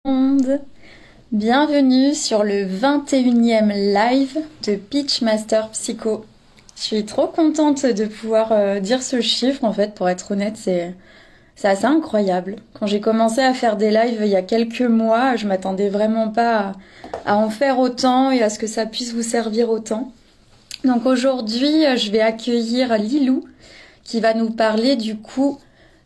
Monde. Bienvenue sur le 21e live de Pitchmaster Psycho. Je suis trop contente de pouvoir dire ce chiffre en fait, pour être honnête, c'est assez incroyable. Quand j'ai commencé à faire des lives il y a quelques mois, je m'attendais vraiment pas à en faire autant et à ce que ça puisse vous servir autant. Donc aujourd'hui, je vais accueillir Lilou qui va nous parler du coup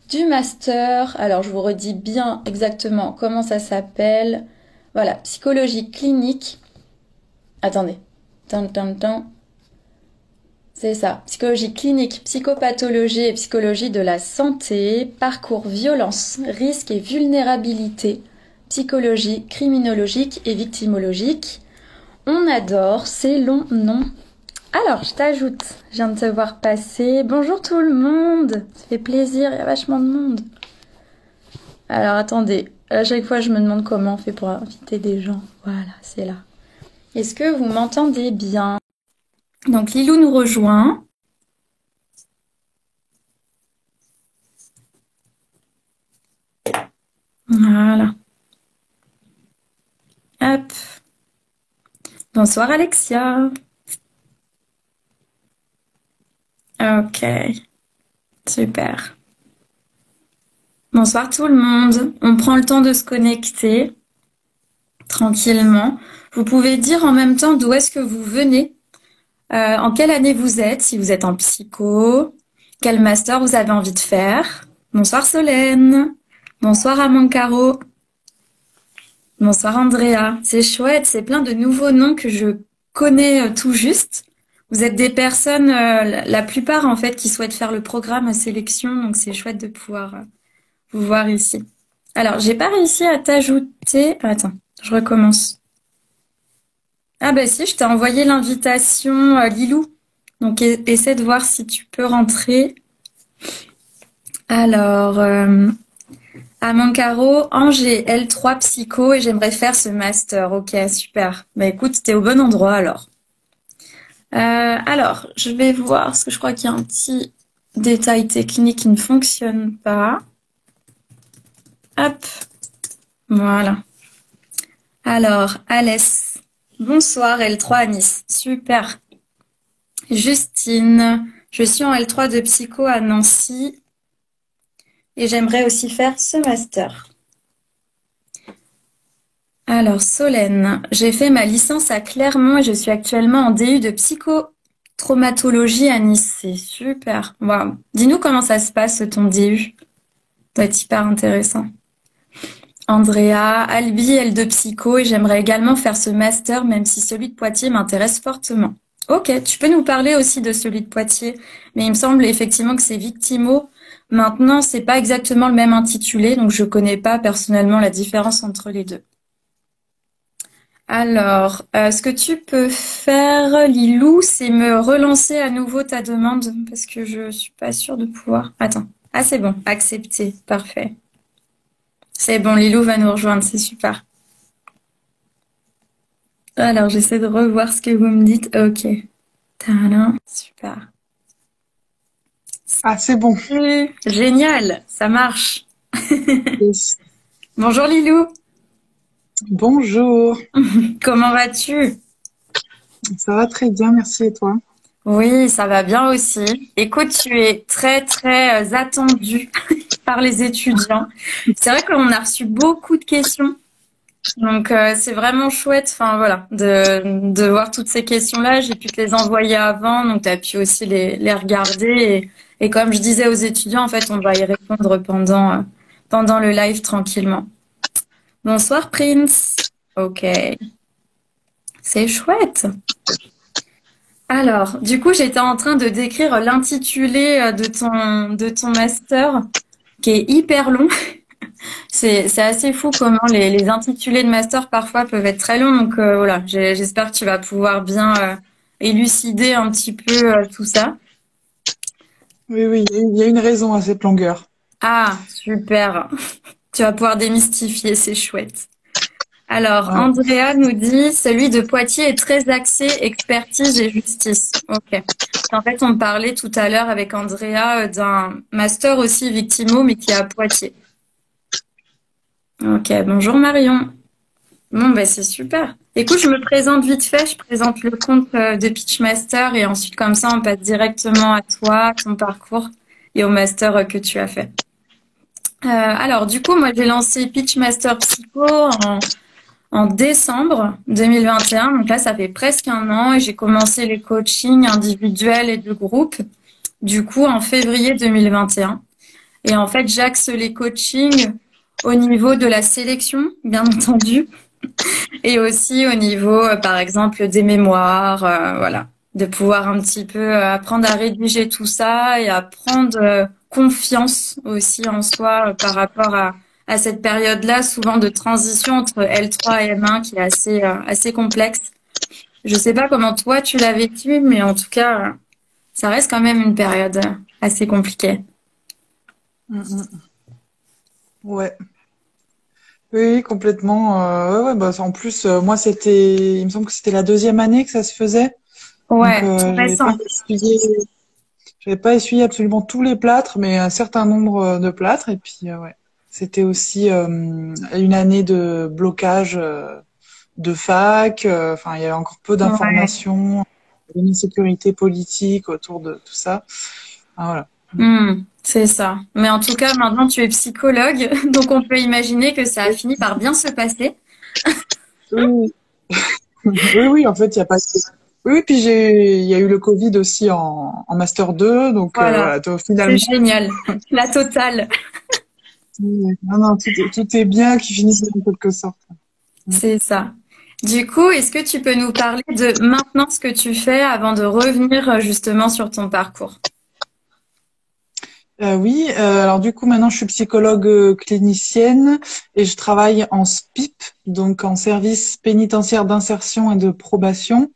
du master. Alors je vous redis bien exactement comment ça s'appelle. Voilà, psychologie clinique. Attendez. C'est ça. Psychologie clinique, psychopathologie et psychologie de la santé, parcours violence, risque et vulnérabilité, psychologie criminologique et victimologique. On adore ces longs noms. Alors, je t'ajoute. Je viens de te voir passer. Bonjour tout le monde. Ça fait plaisir, il y a vachement de monde. Alors, attendez. À chaque fois, je me demande comment on fait pour inviter des gens. Voilà, c'est là. Est-ce que vous m'entendez bien? Donc, Lilou nous rejoint. Voilà. Hop. Bonsoir Alexia. Ok. Super. Bonsoir tout le monde. On prend le temps de se connecter tranquillement. Vous pouvez dire en même temps d'où est-ce que vous venez, en quelle année vous êtes, si vous êtes en psycho, quel master vous avez envie de faire. Bonsoir Solène. Bonsoir Amancaro. Bonsoir Andrea. C'est chouette, c'est plein de nouveaux noms que je connais tout juste. Vous êtes des personnes, la plupart en fait, qui souhaitent faire le programme sélection, donc c'est chouette de pouvoir vous voir ici. Alors, j'ai pas réussi à t'ajouter. Attends, je recommence. Ah bah si, je t'ai envoyé l'invitation, Lilou. Donc essaie de voir si tu peux rentrer. Alors, Amancaro, Angers, L3 psycho et j'aimerais faire ce master. Ok, super. Bah écoute, t'es au bon endroit alors. Alors, je vais voir, parce que je crois qu'il y a un petit détail technique qui ne fonctionne pas. Hop, voilà. Alors, Alès, bonsoir, L3 à Nice. Super. Justine, je suis en L3 de psycho à Nancy et j'aimerais aussi faire ce master. Alors, Solène, j'ai fait ma licence à Clermont et je suis actuellement en DU de psychotraumatologie à Nice. C'est super. Wow. Dis-nous comment ça se passe ton DU. Ça doit être hyper intéressant. Andrea, Albi, L2 psycho et j'aimerais également faire ce master même si celui de Poitiers m'intéresse fortement. Ok, tu peux nous parler aussi de celui de Poitiers, mais il me semble effectivement que c'est Victimo. Maintenant, c'est pas exactement le même intitulé, donc je connais pas personnellement la différence entre les deux. Alors, ce que tu peux faire, Lilou, c'est me relancer à nouveau ta demande parce que je suis pas sûre de pouvoir. Attends. Ah, c'est bon. Accepté. Parfait. C'est bon, Lilou va nous rejoindre. C'est super. Alors, j'essaie de revoir ce que vous me dites. Ok. Tadam. Super. Ah, c'est bon. Génial. Ça marche. Yes. Bonjour, Lilou. Bonjour. Comment vas-tu? Ça va très bien, merci et toi? Oui, ça va bien aussi. Écoute, tu es très, très attendue par les étudiants. C'est vrai qu'on a reçu beaucoup de questions. Donc, c'est vraiment chouette, enfin voilà, de voir toutes ces questions-là. J'ai pu te les envoyer avant, donc tu as pu aussi les regarder. Et comme je disais aux étudiants, en fait, on va y répondre pendant le live tranquillement. Bonsoir, Prince. Ok, c'est chouette. Alors, du coup, j'étais en train de décrire l'intitulé de ton master, qui est hyper long. C'est assez fou comment les intitulés de master parfois peuvent être très longs. Donc voilà, j'espère que tu vas pouvoir bien élucider un petit peu tout ça. Oui, oui, il y a une raison à cette longueur. Ah, super. Tu vas pouvoir démystifier, c'est chouette. Alors, Ouais. Andrea nous dit, celui de Poitiers est très axé expertise et justice. Ok. En fait, on parlait tout à l'heure avec Andrea d'un master aussi victimo, mais qui est à Poitiers. Ok, bonjour Marion. Bon, ben c'est super. Écoute, je me présente vite fait, je présente le compte de Pitchmaster et ensuite comme ça on passe directement à toi, ton parcours et au master que tu as fait. Alors du coup, moi j'ai lancé Pitchmaster Psycho en décembre 2021, donc là ça fait presque un an et j'ai commencé les coachings individuels et de groupe du coup en février 2021. Et en fait, j'axe les coachings au niveau de la sélection, bien entendu, et aussi au niveau, par exemple, des mémoires, voilà, de pouvoir un petit peu apprendre à rédiger tout ça et à prendre confiance aussi en soi par rapport à cette période-là, souvent de transition entre L3 et M1 qui est assez complexe. Je sais pas comment toi tu l'as vécu, mais en tout cas, ça reste quand même une période assez compliquée. Mm, mm. Ouais. Oui, oui, complètement. Ouais, ouais, bah, en plus, moi, il me semble que c'était la deuxième année que ça se faisait. Donc, Ouais, tout récent. j'avais pas essuyé absolument tous les plâtres, mais un certain nombre de plâtres. Et puis, ouais. C'était aussi une année de blocage de fac. Enfin, il y avait encore peu Ouais. d'informations, une insécurité politique autour de tout ça. Ah, voilà. C'est ça. Mais en tout cas, maintenant, tu es psychologue, donc on peut imaginer que ça a fini par bien se passer. Oui, oui, oui, en fait, il y a pas. Oui, oui, puis il y a eu le Covid aussi en master 2, donc Voilà. voilà, donc, C'est finalement, génial. La totale. non, non, tout est bien qui finisse en quelque sorte. Mm. C'est ça. Du coup, est-ce que tu peux nous parler de maintenant ce que tu fais avant de revenir justement sur ton parcours? Oui, alors du coup, maintenant, je suis psychologue clinicienne et je travaille en SPIP, donc en service pénitentiaire d'insertion et de probation.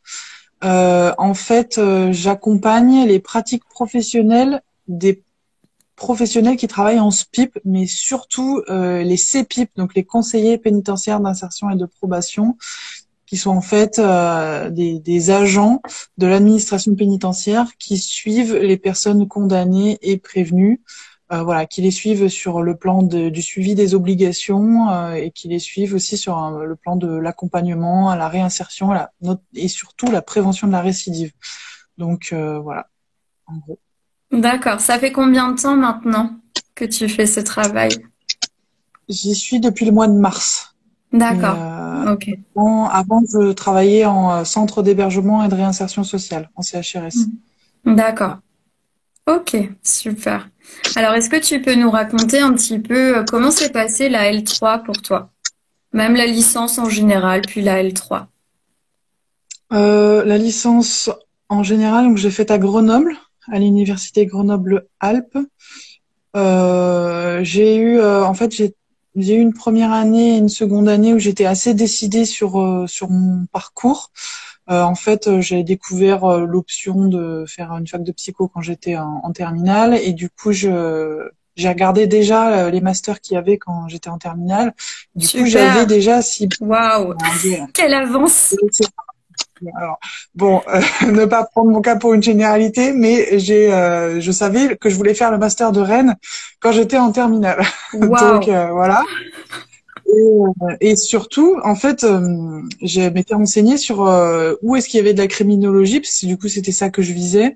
En fait, j'accompagne les pratiques professionnelles des professionnels qui travaillent en SPIP, mais surtout les CPIP, donc les conseillers pénitentiaires d'insertion et de probation, qui sont en fait des agents de l'administration pénitentiaire qui suivent les personnes condamnées et prévenues, voilà, qui les suivent sur le plan du suivi des obligations et qui les suivent aussi sur le plan de l'accompagnement, à la réinsertion et surtout la prévention de la récidive. Donc voilà, en gros. D'accord. Ça fait combien de temps maintenant que tu fais ce travail? J'y suis depuis le mois de mars. Et D'accord. Ok. avant, je travaillais en centre d'hébergement et de réinsertion sociale, en CHRS. D'accord. Ok, super. Alors, est-ce que tu peux nous raconter un petit peu comment s'est passée la L3 pour toi? Même la licence en général, puis la L3. La licence en général, donc j'ai fait à Grenoble, à l'université Grenoble-Alpes. En fait, j'ai eu une première année et une seconde année où j'étais assez décidée sur mon parcours. En fait, j'ai découvert l'option de faire une fac de psycho quand j'étais en terminale et du coup, j'ai regardé déjà les masters qu'il y avait quand j'étais en terminale. Du coup, j'avais Super. déjà ciblé. Waouh. Quelle avance. Alors, bon, ne pas prendre mon cas pour une généralité, mais je savais que je voulais faire le master de Rennes quand j'étais en terminale. Donc Waouh. voilà. Et surtout, en fait, je m'étais renseignée sur où est-ce qu'il y avait de la criminologie, parce que du coup, c'était ça que je visais.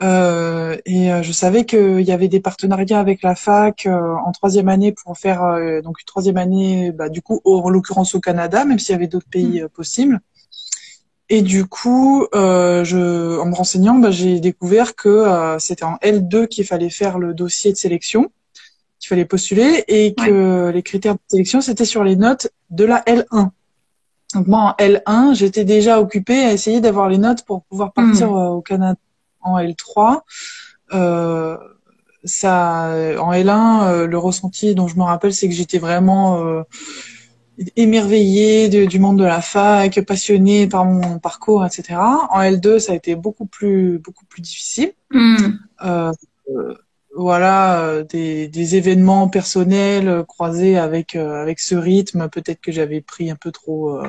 Je savais qu'il y avait des partenariats avec la fac en troisième année pour faire donc une troisième année, bah, du coup, en l'occurrence au Canada, même s'il y avait d'autres pays possibles. Et du coup, en me renseignant, bah, j'ai découvert que c'était en L2 qu'il fallait faire le dossier de sélection, qu'il fallait postuler, et Ouais. que les critères de sélection, c'était sur les notes de la L1. Donc moi, en L1, j'étais déjà occupée à essayer d'avoir les notes pour pouvoir partir Hmm. au Canada en L3. Euh, en L1, le ressenti dont je me rappelle, c'est que j'étais vraiment émerveillée du monde de la fac, passionnée par mon parcours, etc. En L2, ça a été beaucoup plus difficile. Hmm. Euh, voilà, des événements personnels croisés avec ce rythme, peut-être que j'avais pris un peu trop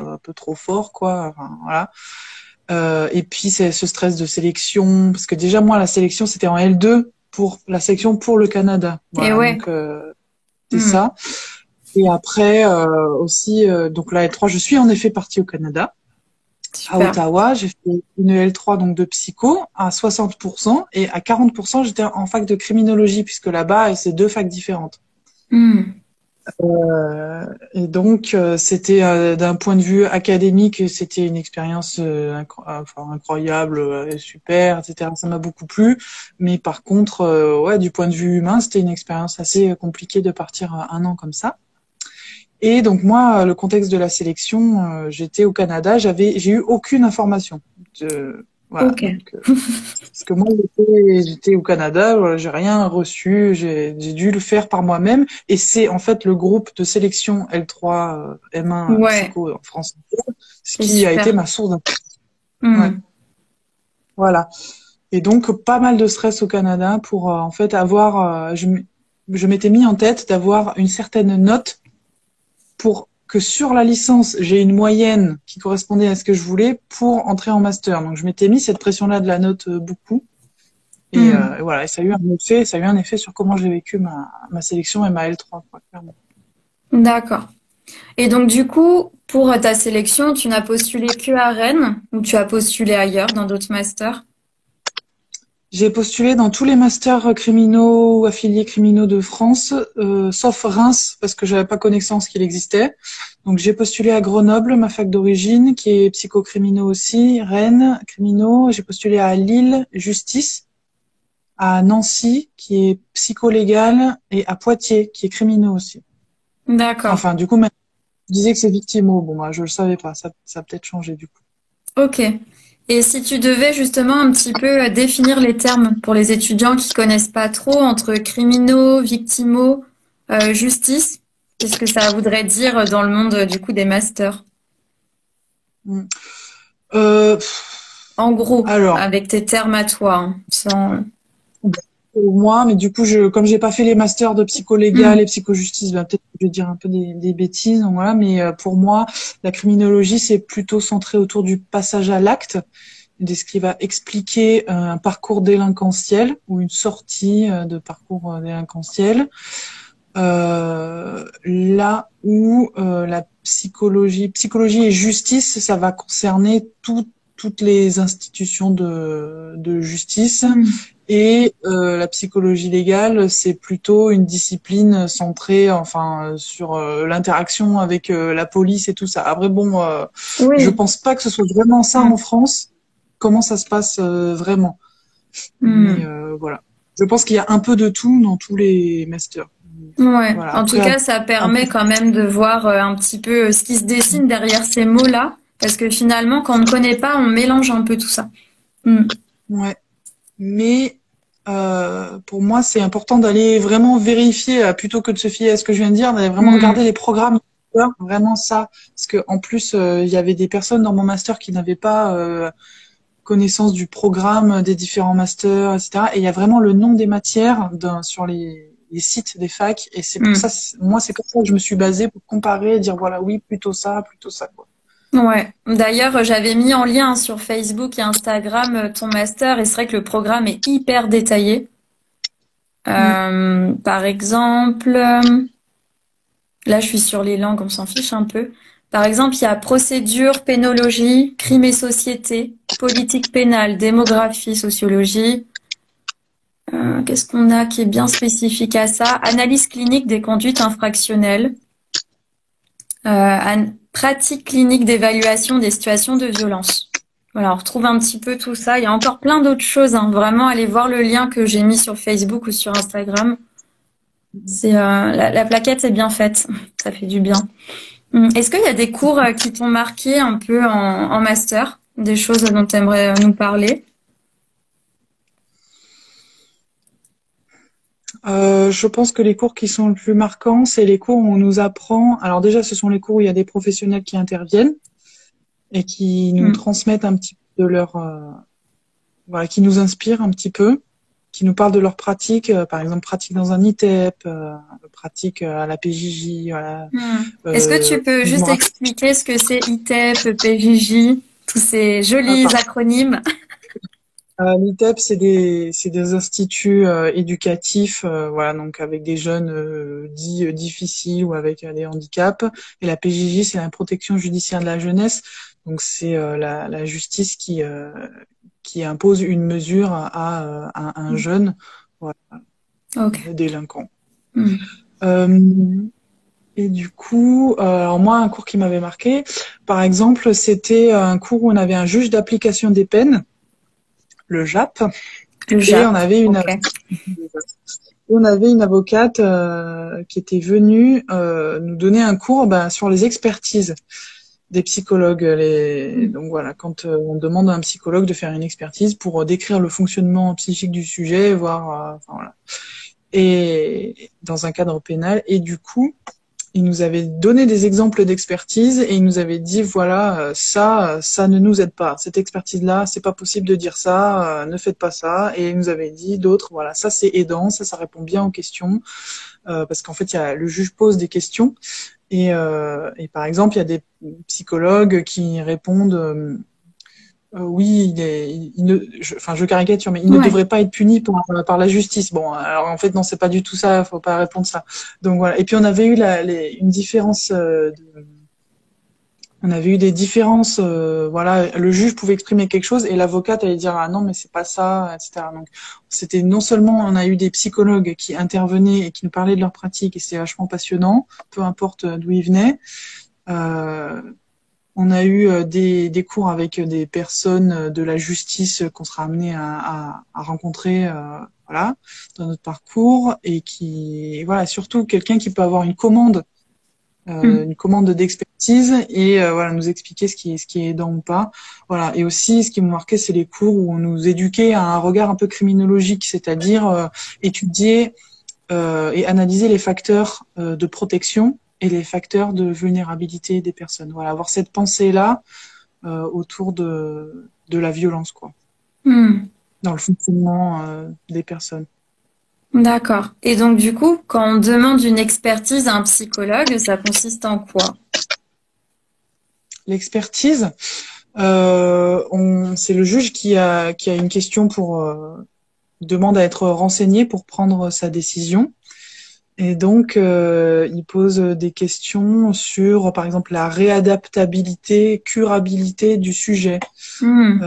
fort, quoi. Enfin, voilà. Et puis c'est ce stress de sélection, parce que déjà moi la sélection c'était en L2 pour la sélection pour le Canada. Et Voilà, ouais. donc c'est Hmm. ça. Et après aussi, donc la L3, je suis en effet partie au Canada, à Super. Ottawa. J'ai fait une L3 donc de psycho à 60% et à 40% j'étais en fac de criminologie puisque là-bas c'est deux facs différentes. Hmm. Et donc c'était d'un point de vue académique, c'était une expérience enfin, incroyable, super, etc. Ça m'a beaucoup plu. Mais par contre, ouais, du point de vue humain, c'était une expérience assez compliquée de partir un an comme ça. Et donc moi, le contexte de la sélection, j'étais au Canada, j'ai eu aucune information. Voilà, Ok. donc parce que moi j'étais au Canada, voilà, j'ai rien reçu, j'ai dû le faire par moi-même. Et c'est en fait le groupe de sélection L3 M1 Ouais, psycho en France, ce c'est qui a été super. ma source d'information. Ouais, Hmm. voilà. Et donc pas mal de stress au Canada pour en fait avoir, je m'étais mis en tête d'avoir une certaine note pour que sur la licence, j'ai une moyenne qui correspondait à ce que je voulais pour entrer en master. Donc je m'étais mis cette pression-là de la note beaucoup. Et Hmm. voilà, et ça a eu un effet sur comment j'ai vécu ma sélection et ma L3, quoi, clairement. D'accord. Et donc, du coup, pour ta sélection, tu n'as postulé que à Rennes ou tu as postulé ailleurs dans d'autres masters? J'ai postulé dans tous les masters criminaux ou affiliés criminaux de France, sauf Reims, parce que j'avais pas connaissance qu'il existait. Donc j'ai postulé à Grenoble, ma fac d'origine, qui est psychocriminaux aussi, Rennes, criminaux. J'ai postulé à Lille, justice, à Nancy, qui est psycholégal, et à Poitiers, qui est criminaux aussi. D'accord. Enfin, du coup, maintenant, je disais que c'est victimo. Bon, moi, je le savais pas. Ça a peut-être changé, du coup. Ok. Et si tu devais justement un petit peu définir les termes pour les étudiants qui connaissent pas trop entre criminaux, victimaux, justice, qu'est-ce que ça voudrait dire dans le monde du coup des masters? Mm. Pff, En gros, alors, avec tes termes à toi, hein, sans... pour moi, mais du coup, comme j'ai pas fait les masters de psycholégal Hmm. et psychojustice, ben, peut-être que je vais dire un peu des bêtises, donc voilà. Mais pour moi, la criminologie, c'est plutôt centré autour du passage à l'acte, de ce qui va expliquer un parcours délinquantiel ou une sortie de parcours délinquantiel. Là où la psychologie et justice, ça va concerner toutes les institutions de justice. Hmm. Et la psychologie légale, c'est plutôt une discipline centrée, enfin, sur l'interaction avec la police et tout ça. Après, bon, je Oui. pense pas que ce soit vraiment ça Hmm. en France. Comment ça se passe vraiment? Mais Hmm. voilà. Je pense qu'il y a un peu de tout dans tous les masters. Ouais. Voilà. En tout Après, cas, ça permet quand même de voir un petit peu ce qui se dessine derrière ces mots-là, parce que finalement, quand on ne connaît pas, on mélange un peu tout ça. Hmm. ouais. Mais pour moi, c'est important d'aller vraiment vérifier, plutôt que de se fier à ce que je viens de dire, d'aller vraiment regarder Hmm. les programmes, vraiment ça. Parce que en plus, il y avait des personnes dans mon master qui n'avaient pas connaissance du programme des différents masters, etc. Et il y a vraiment le nom des matières sur les sites des facs. Et c'est pour ça, Hmm. moi, c'est comme ça que je me suis basée pour comparer et dire, voilà, oui, plutôt ça, quoi. Ouais. D'ailleurs, j'avais mis en lien sur Facebook et Instagram ton master, et c'est vrai que le programme est hyper détaillé. Mm. Par exemple, là, je suis sur les langues, on s'en fiche un peu. Par exemple, il y a procédure, pénologie, crime et société, politique pénale, démographie, sociologie. Qu'est-ce qu'on a qui est bien spécifique à ça? Analyse clinique des conduites infractionnelles, pratique clinique d'évaluation des situations de violence. Voilà, on retrouve un petit peu tout ça. Il y a encore plein d'autres choses, hein. Vraiment, allez voir le lien que j'ai mis sur Facebook ou sur Instagram. C'est la plaquette est bien faite, ça fait du bien. Est-ce qu'il y a des cours qui t'ont marqué un peu en master, des choses dont tu aimerais nous parler? Je pense que les cours qui sont le plus marquants, c'est les cours où on nous apprend. Alors déjà, ce sont les cours où il y a des professionnels qui interviennent et qui nous Mm. transmettent un petit peu de voilà, qui nous inspirent un petit peu, qui nous parlent de leurs pratiques, par exemple pratique dans un ITEP, pratique à la PJJ, voilà. Mm. Est-ce que tu peux Je me juste rappelle, expliquer ce que c'est ITEP, PJJ, tous ces jolis acronymes? L'ITEP, c'est des instituts éducatifs, voilà, donc avec des jeunes dits difficiles ou avec des handicaps. Et la PJJ, c'est la protection judiciaire de la jeunesse. Donc c'est la justice qui impose une mesure à un jeune, voilà, Ok. délinquant. Hmm. Euh, et du coup, alors moi, un cours qui m'avait marqué, par exemple, c'était un cours où on avait un juge d'application des peines, le JAP, Le et JAP. Ok. on avait une avocate qui était venue nous donner un cours sur les expertises des psychologues. Hmm. Donc voilà, quand on demande à un psychologue de faire une expertise pour décrire le fonctionnement psychique du sujet, voir, enfin, voilà, et dans un cadre pénal. Et du coup, il nous avait donné des exemples d'expertise et il nous avait dit voilà ça ne nous aide pas, cette expertise là c'est pas possible de dire ça, ne faites pas ça. Et il nous avait dit d'autres, voilà, ça c'est aidant, ça répond bien aux questions, parce qu'en fait le juge pose des questions et par exemple il y a des psychologues qui répondent oui, enfin, je caricature, mais il ne Ouais. devrait pas être puni par la justice. Bon, alors en fait, non, c'est pas du tout ça. Faut pas répondre ça. Donc voilà. Et puis on avait eu une différence. On avait eu des différences. Voilà, le juge pouvait exprimer quelque chose et l'avocate allait dire ah non, mais c'est pas ça, etc. Donc c'était non seulement on a eu des psychologues qui intervenaient et qui nous parlaient de leur pratique et c'était vachement passionnant, peu importe d'où ils venaient. Euh, on a eu des cours avec des personnes de la justice qu'on sera amené à rencontrer, voilà, dans notre parcours et qui, voilà, surtout quelqu'un qui peut avoir Hmm. une commande d'expertise et voilà, nous expliquer ce qui est aidant ou pas. Voilà. Et aussi, ce qui me marquait, c'est les cours où on nous éduquait à un regard un peu criminologique, c'est-à-dire étudier et analyser les facteurs de protection et les facteurs de vulnérabilité des personnes. Voilà, avoir cette pensée-là autour de la violence, quoi, Hmm. dans le fonctionnement des personnes. D'accord. Et donc, du coup, quand on demande une expertise à un psychologue, ça consiste en quoi? L'expertise, c'est le juge qui a une question pour demande à être renseigné pour prendre sa décision. Et donc, il pose des questions sur, par exemple, la réadaptabilité, curabilité du sujet. Hmm.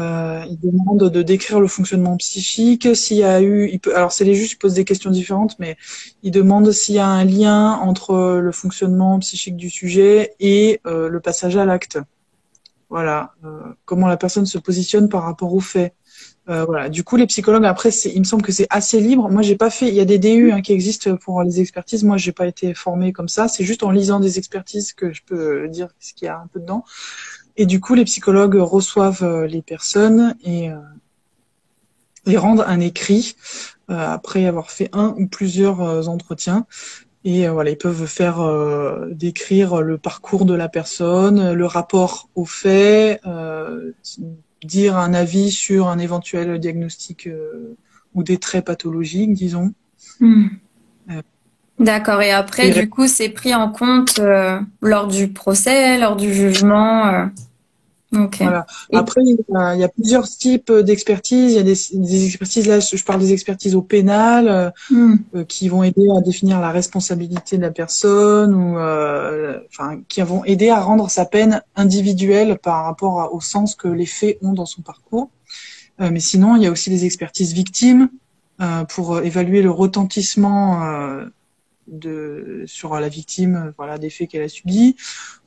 Il demande de décrire le fonctionnement psychique, s'il y a eu, alors c'est les juges qui posent des questions différentes, mais il demande s'il y a un lien entre le fonctionnement psychique du sujet et le passage à l'acte. Voilà, comment la personne se positionne par rapport aux faits. Voilà. Du coup, les psychologues, après, il me semble que c'est assez libre. Moi, j'ai pas fait. Il y a des DU qui existent pour les expertises. Moi, j'ai pas été formée comme ça. C'est juste en lisant des expertises que je peux dire ce qu'il y a un peu dedans. Et du coup, les psychologues reçoivent les personnes et rendent un écrit après avoir fait un ou plusieurs entretiens. Et voilà, ils peuvent faire décrire le parcours de la personne, le rapport aux faits, dire un avis sur un éventuel diagnostic ou des traits pathologiques, disons. Hmm. Euh, D'accord. Et après, et du coup, c'est pris en compte lors du procès, lors du jugement. Ok. voilà. Et Après, il y a plusieurs types d'expertises. Il y a des expertises, là, je parle des expertises au pénal, hmm. qui vont aider à définir la responsabilité de la personne ou enfin qui vont aider à rendre sa peine individuelle par rapport au sens que les faits ont dans son parcours. Mais sinon, il y a aussi des expertises victimes pour évaluer le retentissement sur la victime, voilà, des faits qu'elle a subis.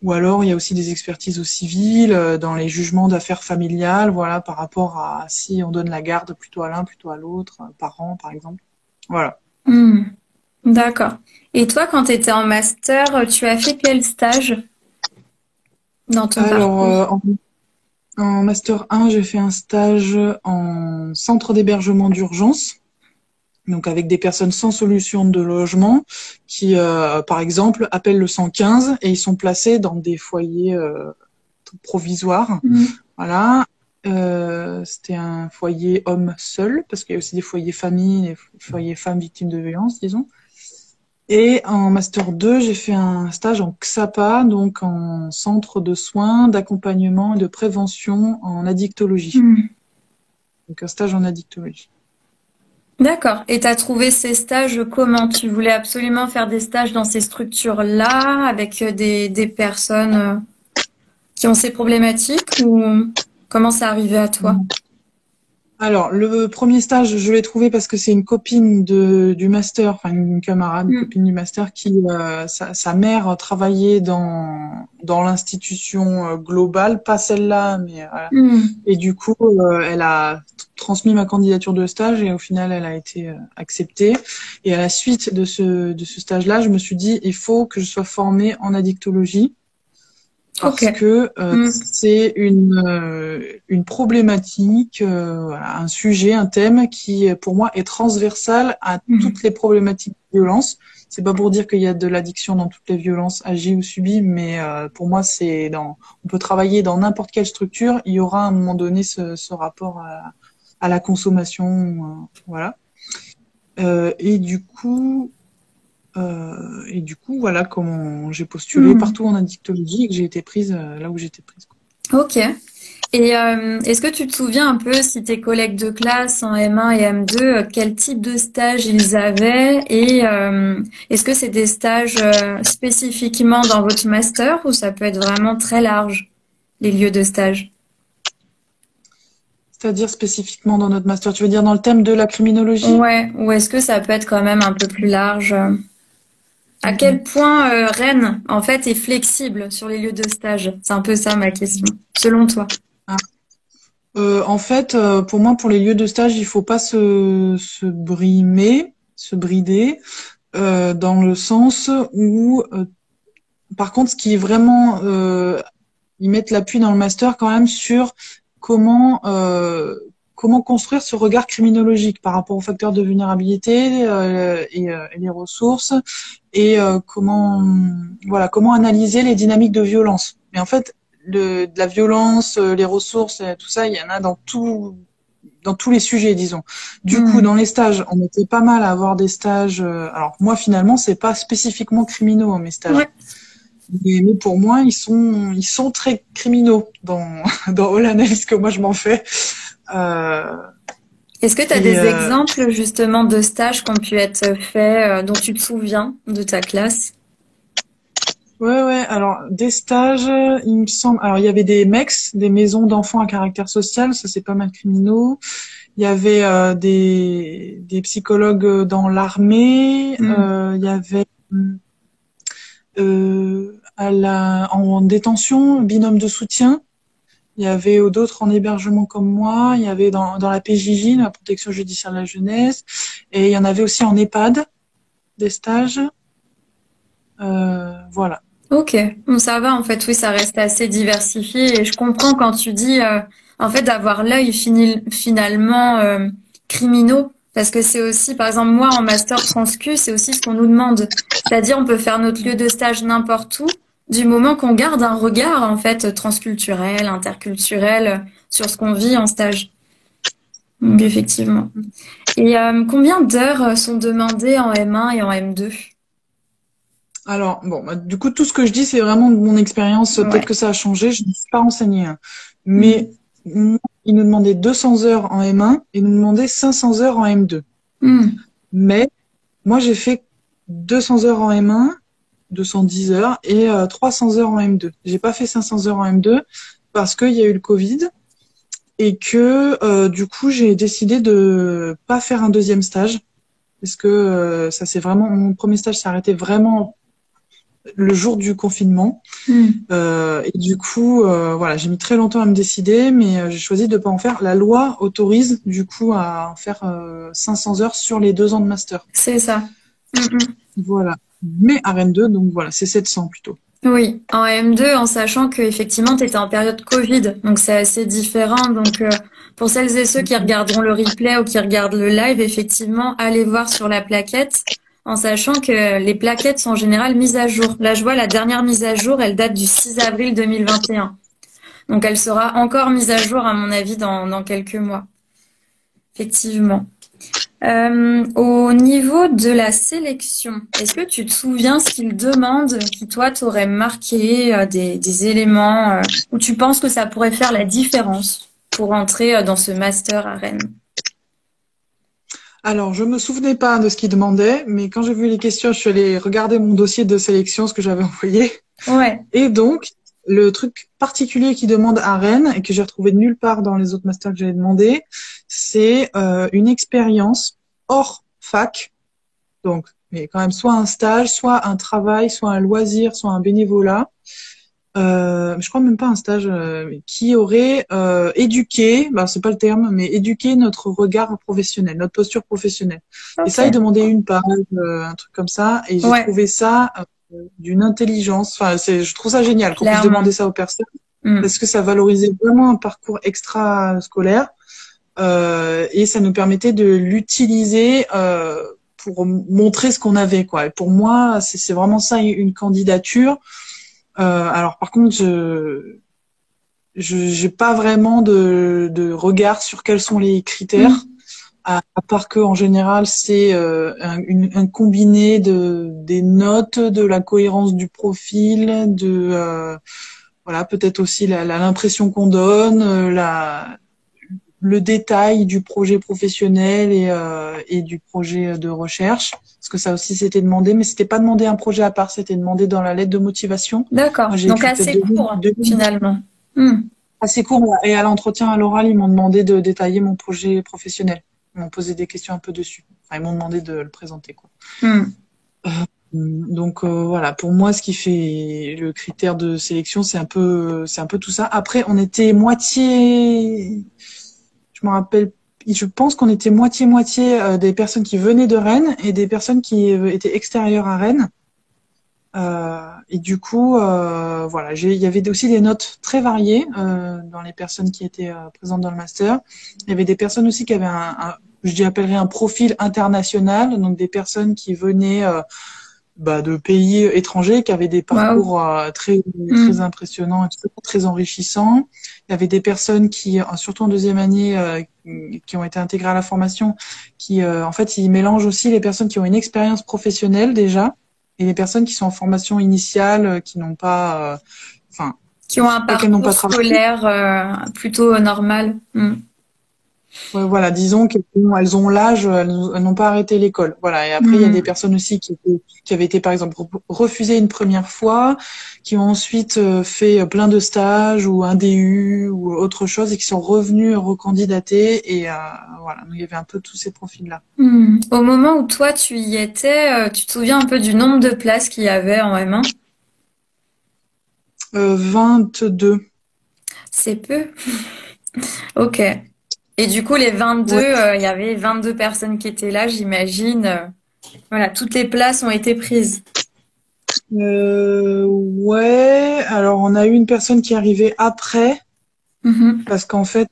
Ou alors, il y a aussi des expertises au civil dans les jugements d'affaires familiales, voilà, par rapport à si on donne la garde plutôt à l'un, plutôt à l'autre, parent, par exemple. Voilà. Hmm. D'accord. Et toi, quand tu étais en master, tu as fait quel stage dans ton Alors, parcours? en Master 1, j'ai fait un stage en centre d'hébergement d'urgence, donc avec des personnes sans solution de logement qui, par exemple, appellent le 115 et ils sont placés dans des foyers provisoires. Hmm. Voilà. C'était un foyer homme seul, parce qu'il y a aussi des foyers familles, des foyers femmes victimes de violences, disons. Et en Master 2, j'ai fait un stage en XAPA, donc en centre de soins, d'accompagnement et de prévention en addictologie. Hmm. Donc un stage en addictologie. D'accord. Et tu as trouvé ces stages comment? Tu voulais absolument faire des stages dans ces structures-là, avec des personnes qui ont ces problématiques, ou comment ça arrivé à toi? Alors, le premier stage, je l'ai trouvé parce que c'est une copine du master, enfin une camarade, une Mm. copine du master qui, sa mère travaillait dans l'institution globale, pas celle-là, mais voilà. Mm. Et du coup, elle a transmis ma candidature de stage et au final, elle a été acceptée. Et à la suite de ce stage-là, je me suis dit, il faut que je sois formée en addictologie Ok. parce que Mm. c'est une problématique, voilà, un sujet, un thème qui pour moi est transversal à Mm. toutes les problématiques de violence. C'est pas pour dire qu'il y a de l'addiction dans toutes les violences agies ou subies, mais pour moi on peut travailler dans n'importe quelle structure, il y aura à un moment donné ce rapport à la consommation, voilà. Et du coup, voilà comment j'ai postulé Mm. partout en addictologie et que j'ai été prise là où j'étais prise. Ok. Et est-ce que tu te souviens un peu si tes collègues de classe en M1 et M2, quel type de stage ils avaient et est-ce que c'est des stages spécifiquement dans votre master ou ça peut être vraiment très large, les lieux de stage? C'est-à-dire spécifiquement dans notre master, tu veux dire dans le thème de la criminologie? Ouais, ou est-ce que ça peut être quand même un peu plus large? À Mhm. quel point Rennes, en fait, est flexible sur les lieux de stage? C'est un peu ça ma question, selon toi. Ah. En fait, pour moi, pour les lieux de stage, il faut pas se brimer, se brider, dans le sens où, par contre, ce qui est vraiment, ils mettent l'appui dans le master quand même sur comment comment construire ce regard criminologique par rapport aux facteurs de vulnérabilité et les ressources et comment analyser les dynamiques de violence. Mais en fait, de la violence, les ressources, tout ça, il y en a dans tous les sujets, disons. Du coup, Hmm. dans les stages, on était pas mal à avoir des stages. Alors moi, finalement, c'est pas spécifiquement criminaux mes stages. Ouais. Mais pour moi, ils sont très criminaux dans l'analyse que moi je m'en fais. Euh, Est-ce que tu as et des exemples justement de stages qui ont pu être faits dont tu te souviens de ta classe? ouais. Alors des stages, il me semble. Alors il y avait des MEX, des maisons d'enfants à caractère social. Ça c'est pas mal criminaux. Il y avait des psychologues dans l'armée. Hmm. Il y avait en détention, binôme de soutien. Il y avait d'autres en hébergement comme moi. Il y avait dans la PJJ, la protection judiciaire de la jeunesse. Et il y en avait aussi en EHPAD, des stages. Voilà. Ok, bon, ça va en fait, oui, ça reste assez diversifié et je comprends quand tu dis en fait d'avoir l'œil finalement criminaux parce que c'est aussi, par exemple moi en master transcu, c'est aussi ce qu'on nous demande, c'est-à-dire on peut faire notre lieu de stage n'importe où du moment qu'on garde un regard en fait transculturel, interculturel sur ce qu'on vit en stage. Donc effectivement. Et combien d'heures sont demandées en M1 et en M2? Alors, bon, bah, du coup, tout ce que je dis, c'est vraiment de mon expérience. Peut-être Ouais. que ça a changé. Je ne suis pas renseignée, hein. Mm. Mais moi, ils nous demandaient 200 heures en M1 et nous demandaient 500 heures en M2. Mm. Mais moi, j'ai fait 200 heures en M1, 210 heures et 300 heures en M2. J'ai pas fait 500 heures en M2 parce qu'il y a eu le Covid et que du coup, j'ai décidé de pas faire un deuxième stage parce que ça c'est vraiment mon premier stage s'est arrêté vraiment le jour du confinement. Mm. Et du coup, voilà, j'ai mis très longtemps à me décider, mais j'ai choisi de pas en faire. La loi autorise du coup à en faire 500 heures sur les 2 ans de master. C'est ça. Mm, mm. Voilà. Mais à Rennes 2, donc voilà, c'est 700 plutôt. Oui, en M2, en sachant que effectivement, tu étais en période Covid, donc c'est assez différent. Donc, pour celles et ceux qui regarderont le replay ou qui regardent le live, effectivement, allez voir sur la plaquette, en sachant que les plaquettes sont en général mises à jour. Là, je vois la dernière mise à jour, elle date du 6 avril 2021. Donc, elle sera encore mise à jour, à mon avis, dans quelques mois. Effectivement. Au niveau de la sélection, est-ce que tu te souviens ce qu'ils demandent qui, toi, t'aurait marqué des éléments où tu penses que ça pourrait faire la différence? pour entrer dans ce master à Rennes? Alors, je me souvenais pas de ce qu'ils demandaient, mais quand j'ai vu les questions, je suis allée regarder mon dossier de sélection, ce que j'avais envoyé. Ouais, Et donc, le truc particulier qu'ils demandent à Rennes et que j'ai retrouvé nulle part dans les autres masters que j'avais demandé, c'est une expérience hors fac. Donc, mais quand même soit un stage, soit un travail, soit un loisir, soit un bénévolat. Je crois même pas un stage qui aurait éduqué, bah c'est pas le terme, mais éduqué notre regard professionnel, notre posture professionnelle. Et ça, ils ok. demandaient une page, un truc comme ça, et j'ai Ouais, trouvé ça d'une intelligence. Enfin, je trouve ça génial qu'on puisse clairement. demander ça aux personnes Hmm. parce que ça valorisait vraiment un parcours extra-scolaire et ça nous permettait de l'utiliser pour montrer ce qu'on avait, quoi. Et pour moi, c'est vraiment ça une candidature. Alors par contre, je j'ai pas vraiment de regard sur quels sont les critères, Hmm. à part que en général c'est un combiné de des notes, de la cohérence du profil, de voilà peut-être aussi l'impression qu'on donne, le détail du projet professionnel et du projet de recherche. Parce que ça aussi c'était demandé, mais c'était pas demandé un projet à part, c'était demandé dans la lettre de motivation. Moi, D'accord. j'ai Donc écrit peut-être assez court, deux lignes finalement. Hmm. assez court. Et à l'entretien, à l'oral, ils m'ont demandé de détailler mon projet professionnel. Ils m'ont posé des questions un peu dessus. Enfin, ils m'ont demandé de le présenter, quoi. Hmm. Donc voilà, pour moi, ce qui fait le critère de sélection, c'est un peu tout ça. Après, on était moitié, je me rappelle, je pense qu'on était moitié-moitié des personnes qui venaient de Rennes et des personnes qui étaient extérieures à Rennes. Et du coup, voilà, il y avait aussi des notes très variées dans les personnes qui étaient présentes dans le master. Il y avait des personnes aussi qui avaient je appellerais un profil international, donc des personnes qui venaient de pays étrangers, qui avaient des Waouh. parcours très très Hmm. impressionnants, etc., très enrichissants. Il y avait des personnes qui, surtout en deuxième année, qui ont été intégrées à la formation, qui en fait ils mélangent aussi les personnes qui ont une expérience professionnelle déjà et les personnes qui sont en formation initiale, qui n'ont pas, enfin, Qui ont un pas qu'elles n'ont parcours pas travaillé. scolaire plutôt normal. Hmm. Ouais, voilà, disons qu'elles ont l'âge, elles n'ont pas arrêté l'école. Voilà. Et après, il y a des Hmm. personnes aussi qui avaient été, par exemple, refusées une première fois, qui ont ensuite fait plein de stages ou un DU ou autre chose et qui sont revenus recandidater. Et voilà, donc il y avait un peu tous ces profils-là. Hmm. Au moment où toi tu y étais, tu te souviens un peu du nombre de places qu'il y avait en M1? 22. C'est peu. Ok. Et du coup, les 22, Ouais. il y avait 22 personnes qui étaient là, j'imagine. Voilà, toutes les places ont été prises. Ouais. Alors, on a eu une personne qui est arrivée après Mhm. parce qu'en fait,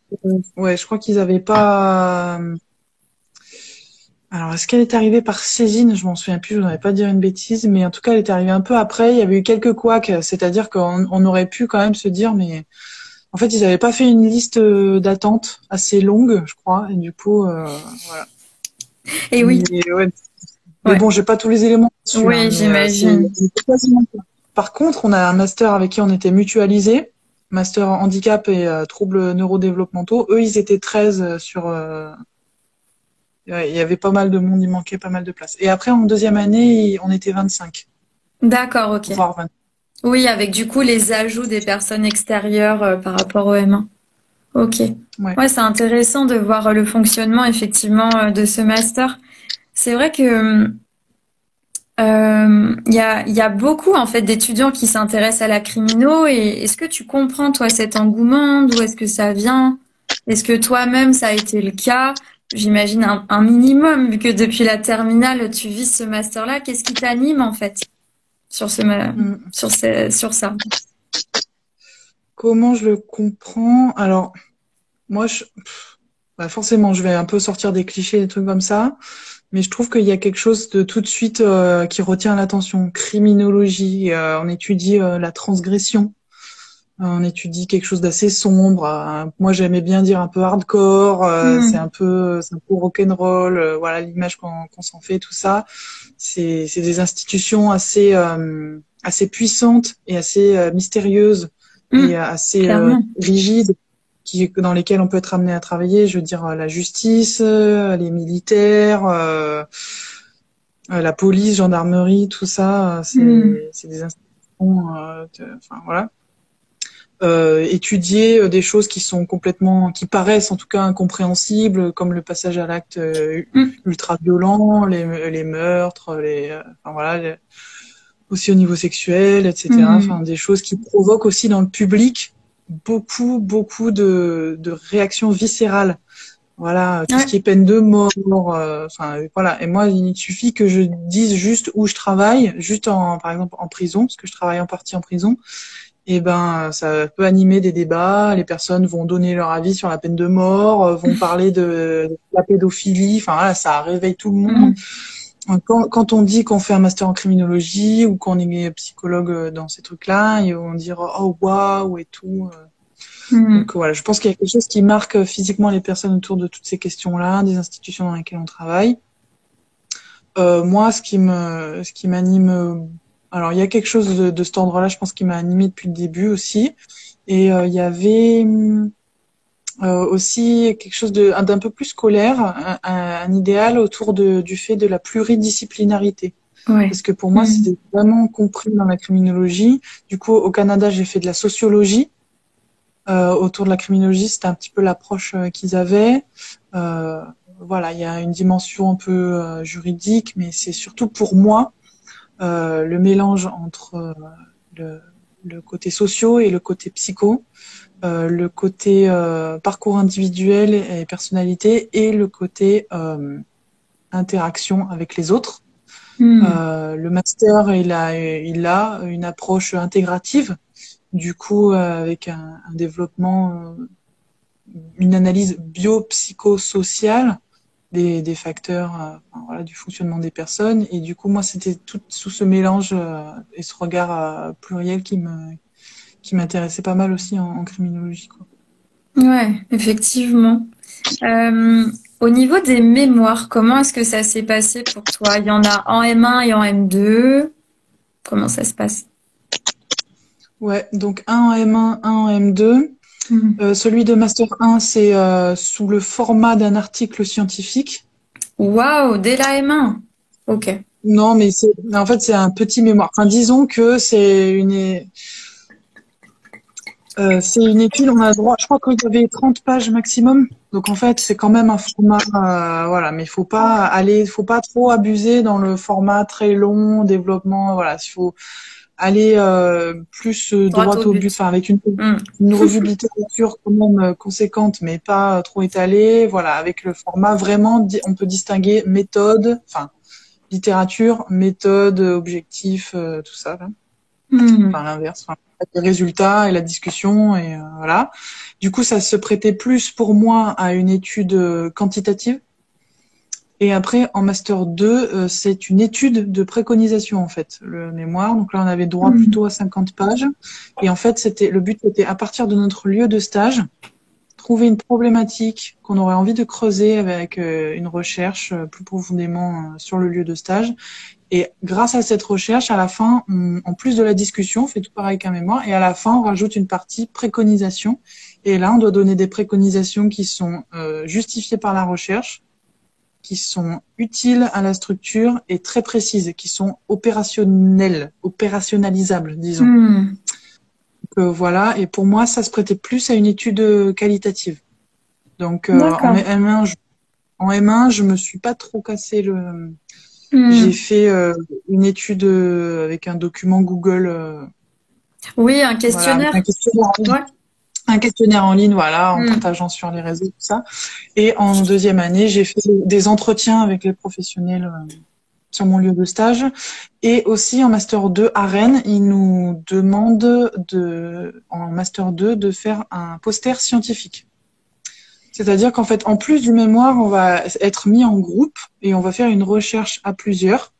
ouais, je crois qu'ils avaient pas. Alors, est-ce qu'elle est arrivée par saisine? Je m'en souviens plus, je voudrais pas dire une bêtise, mais en tout cas, elle est arrivée un peu après. Il y avait eu quelques couacs, c'est-à-dire qu'on aurait pu quand même se dire, mais en fait, ils n'avaient pas fait une liste d'attente assez longue, je crois, et du coup, voilà. Et oui, Mais, ouais. Mais ouais. bon, j'ai pas tous les éléments dessus, hein, Oui, mais j'imagine. c'est quasiment ça. Par contre, on a un master avec qui on était mutualisés, master handicap et troubles neurodéveloppementaux. Eux, ils étaient 13 sur ouais, il y avait pas mal de monde, il manquait pas mal de place. Et après, en deuxième année, on était 25, D'accord, ok. voire 20. Oui, avec du coup les ajouts des personnes extérieures par rapport au M1. Ok. Ouais. Ouais, c'est intéressant de voir le fonctionnement effectivement de ce master. C'est vrai que il y a beaucoup en fait d'étudiants qui s'intéressent à la crimino et est-ce que tu comprends toi cet engouement? D'où est-ce que ça vient? Est-ce que toi-même ça a été le cas? J'imagine un minimum vu que depuis la terminale tu vis ce master-là. Qu'est-ce qui t'anime en fait sur Mm. sur ça? Comment je le comprends? Alors, moi, forcément, je vais un peu sortir des clichés, des trucs comme ça, mais je trouve qu'il y a quelque chose de tout de suite qui retient l'attention. Criminologie, on étudie la transgression. On étudie quelque chose d'assez sombre. Moi, j'aimais bien dire un peu hardcore. Hmm. C'est un peu rock'n'roll. Voilà l'image qu'on s'en fait, tout ça. C'est des institutions assez puissantes et assez mystérieuses Hmm. et assez Clairement. rigides. dans lesquels on peut être amené à travailler. Je veux dire la justice, les militaires, la police, gendarmerie, tout ça. C'est des institutions. Enfin voilà. Étudier des choses qui paraissent en tout cas incompréhensibles, comme le passage à l'acte ultra violent, les meurtres, enfin voilà, aussi au niveau sexuel, etc. Enfin des choses qui provoquent aussi dans le public beaucoup de réactions viscérales. Voilà, tout ce qui est peine de mort, enfin voilà. Et moi, il suffit que je dise juste où je travaille, par exemple en prison, parce que je travaille en partie en prison. Et ben, ça peut animer des débats. Les personnes vont donner leur avis sur la peine de mort, vont parler de la pédophilie. Enfin voilà, ça réveille tout le monde. Quand on dit qu'on fait un master en criminologie ou qu'on est psychologue dans ces trucs-là, ils vont dire oh waouh et tout. Donc voilà, je pense qu'il y a quelque chose qui marque physiquement les personnes autour de toutes ces questions-là, des institutions dans lesquelles on travaille. Moi, ce qui m'anime, alors il y a quelque chose de cet ordre-là, je pense, qui m'a animée depuis le début aussi. Et il y avait aussi quelque chose d'un peu plus scolaire, un idéal autour du fait de la pluridisciplinarité. Ouais. Parce que pour moi, c'était vraiment compris dans la criminologie. Du coup, au Canada, j'ai fait de la sociologie. Autour de la criminologie, c'était un petit peu l'approche qu'ils avaient. Voilà, il y a une dimension un peu juridique, mais c'est surtout pour moi le mélange entre le côté socio et le côté psycho, le côté parcours individuel et personnalité, et le côté interaction avec les autres. Le master, il a une approche intégrative. Du coup, avec un développement, une analyse biopsychosociale des facteurs enfin, voilà, du fonctionnement des personnes. Et du coup, moi, c'était tout sous ce mélange et ce regard pluriel qui m'intéressait pas mal aussi en criminologie, quoi. Ouais, effectivement. Au niveau des mémoires, comment est-ce que ça s'est passé pour toi? Il y en a en M1 et en M2. Comment ça se passe? Ouais, donc un en M1, un en M2. Celui de Master 1, c'est sous le format d'un article scientifique. Waouh, dès la M1. Ok. Non, mais en fait, c'est un petit mémoire. Enfin, disons que c'est une étude, on a le droit, je crois qu'il y avait 30 pages maximum. Donc, en fait, c'est quand même un format, voilà, mais faut pas trop abuser dans le format très long, développement, voilà, il faut aller plus droit au but, enfin, avec une revue de littérature quand même conséquente, mais pas trop étalée, voilà, avec le format vraiment, on peut distinguer méthode, enfin, littérature, méthode, objectif, tout ça, là. Enfin, l'inverse, enfin, les résultats et la discussion, et voilà. Du coup, ça se prêtait plus pour moi à une étude quantitative. Et après, en Master 2, c'est une étude de préconisation, en fait, le mémoire. Donc là, on avait droit plutôt à 50 pages. Et en fait, le but était, à partir de notre lieu de stage, trouver une problématique qu'on aurait envie de creuser avec une recherche plus profondément sur le lieu de stage. Et grâce à cette recherche, à la fin, en plus de la discussion, on fait tout pareil qu'un mémoire. Et à la fin, on rajoute une partie préconisation. Et là, on doit donner des préconisations qui sont justifiées par la recherche, qui sont utiles à la structure et très précises, qui sont opérationnalisables, disons. Donc, voilà. Et pour moi, ça se prêtait plus à une étude qualitative. Donc, en M1, je me suis pas trop cassé J'ai fait une étude avec un document Google. Oui, un questionnaire. Voilà, un questionnaire en ligne, voilà, en partageant sur les réseaux, tout ça. Et en deuxième année, j'ai fait des entretiens avec les professionnels sur mon lieu de stage. Et aussi en Master 2 à Rennes, ils nous demandent en Master 2 de faire un poster scientifique. C'est-à-dire qu'en fait, en plus du mémoire, on va être mis en groupe et on va faire une recherche à plusieurs,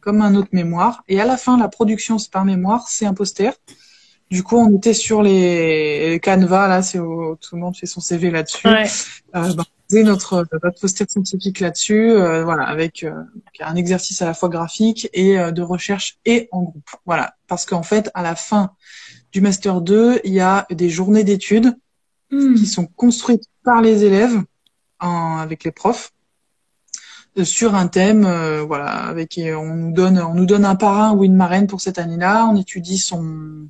comme un autre mémoire. Et à la fin, la production, c'est par mémoire, c'est un poster. Du coup, on était sur les Canva, là, tout le monde fait son CV là-dessus. Ouais. On faisait notre poster scientifique là-dessus, voilà, avec un exercice à la fois graphique et de recherche et en groupe. Voilà, parce qu'en fait, à la fin du Master 2, il y a des journées d'études qui sont construites par les élèves avec les profs sur un thème, voilà, avec on nous donne un parrain ou une marraine pour cette année-là, on étudie son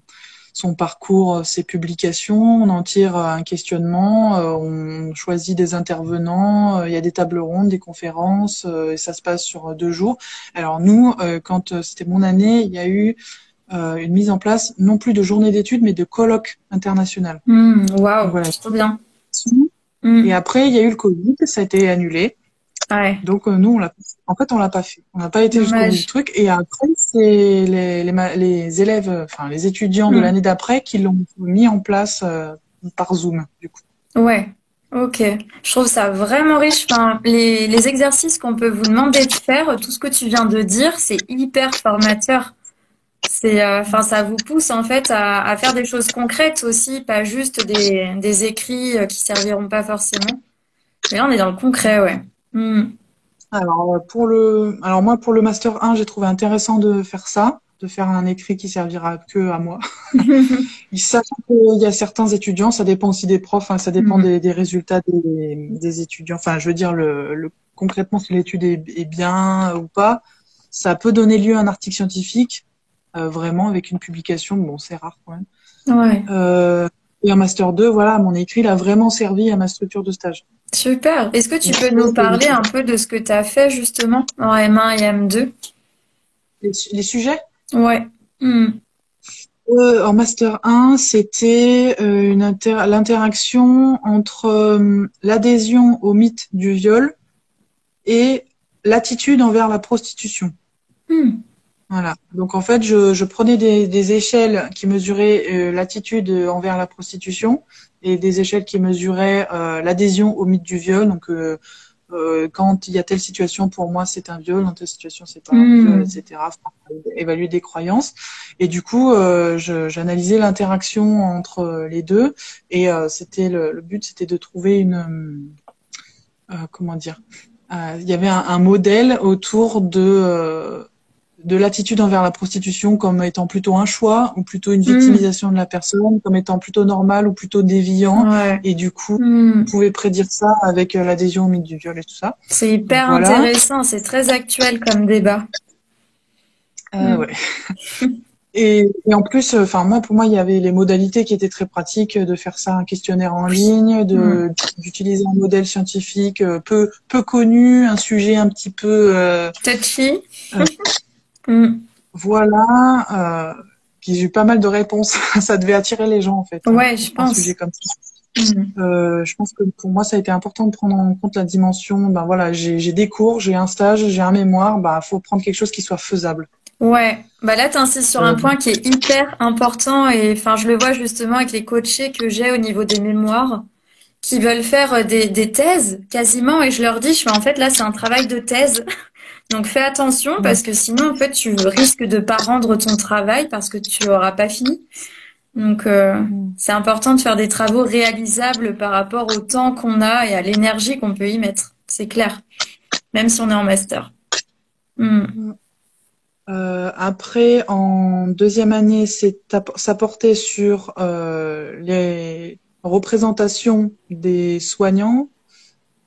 parcours, ses publications, on en tire un questionnement, on choisit des intervenants, il y a des tables rondes, des conférences, et ça se passe sur 2 jours. Alors nous, quand c'était mon année, il y a eu une mise en place non plus de journée d'études, mais de colloques international. Waouh, Voilà. trop bien. Et après, il y a eu le Covid, ça a été annulé. Ouais. Donc nous, on l'a pas fait. On n'a pas été jusqu'au bout du Dommage. truc. Et après, c'est les élèves, enfin les étudiants de l'année d'après qui l'ont mis en place par Zoom, du coup. Ouais. Ok. Je trouve ça vraiment riche. Enfin, les exercices qu'on peut vous demander de faire, tout ce que tu viens de dire, c'est hyper formateur. C'est, enfin, ça vous pousse en fait à faire des choses concrètes aussi, pas juste des écrits qui serviront pas forcément. Mais là, on est dans le concret, ouais. Alors moi pour le master 1, j'ai trouvé intéressant de faire ça, de faire un écrit qui servira que à moi. Sachant qu'il y a certains étudiants, ça dépend aussi des profs, hein, ça dépend des résultats des étudiants. Enfin, je veux dire concrètement si l'étude est bien ou pas, ça peut donner lieu à un article scientifique, vraiment avec une publication. Bon, c'est rare quand même. Ouais. Et un master 2, voilà, mon écrit il a vraiment servi à ma structure de stage. Super. Est-ce que tu peux nous parler un peu de ce que tu as fait justement en M1 et M2? Les sujets? Ouais. En master 1, c'était l'interaction entre l'adhésion au mythe du viol et l'attitude envers la prostitution. Voilà. Donc en fait, je prenais des échelles qui mesuraient l'attitude envers la prostitution et des échelles qui mesuraient l'adhésion au mythe du viol. Donc quand il y a telle situation, pour moi, c'est un viol, dans telle situation, c'est pas un viol, etc. Enfin, évaluer des croyances. Et du coup, j'analysais l'interaction entre les deux. Et le but, c'était de trouver comment dire, il y avait un modèle autour de l'attitude envers la prostitution comme étant plutôt un choix ou plutôt une victimisation de la personne, comme étant plutôt normal ou plutôt déviant. Ouais. Et du coup, on pouvait prédire ça avec l'adhésion au mythe du viol et tout ça. C'est hyper Donc, voilà. intéressant, c'est très actuel comme débat. Ouais. Et en plus, enfin pour moi, il y avait les modalités qui étaient très pratiques de faire ça, un questionnaire en ligne, d'utiliser un modèle scientifique peu connu, un sujet un petit peu touchy. Voilà, j'ai eu pas mal de réponses. Ça devait attirer les gens en fait. Ouais, je pense. Un sujet comme ça. Je pense que pour moi, ça a été important de prendre en compte la dimension. Ben voilà, j'ai des cours, j'ai un stage, j'ai un mémoire. Bah, faut prendre quelque chose qui soit faisable. Ouais, bah là t'insistes sur un point qui est hyper important et enfin je le vois justement avec les coachés que j'ai au niveau des mémoires qui veulent faire des thèses quasiment et je leur dis je fais en fait là c'est un travail de thèse donc fais attention parce que sinon en fait tu risques de pas rendre ton travail parce que tu auras pas fini donc c'est important de faire des travaux réalisables par rapport au temps qu'on a et à l'énergie qu'on peut y mettre, c'est clair, même si on est en master. Après, en deuxième année, ça portait sur les représentations des soignants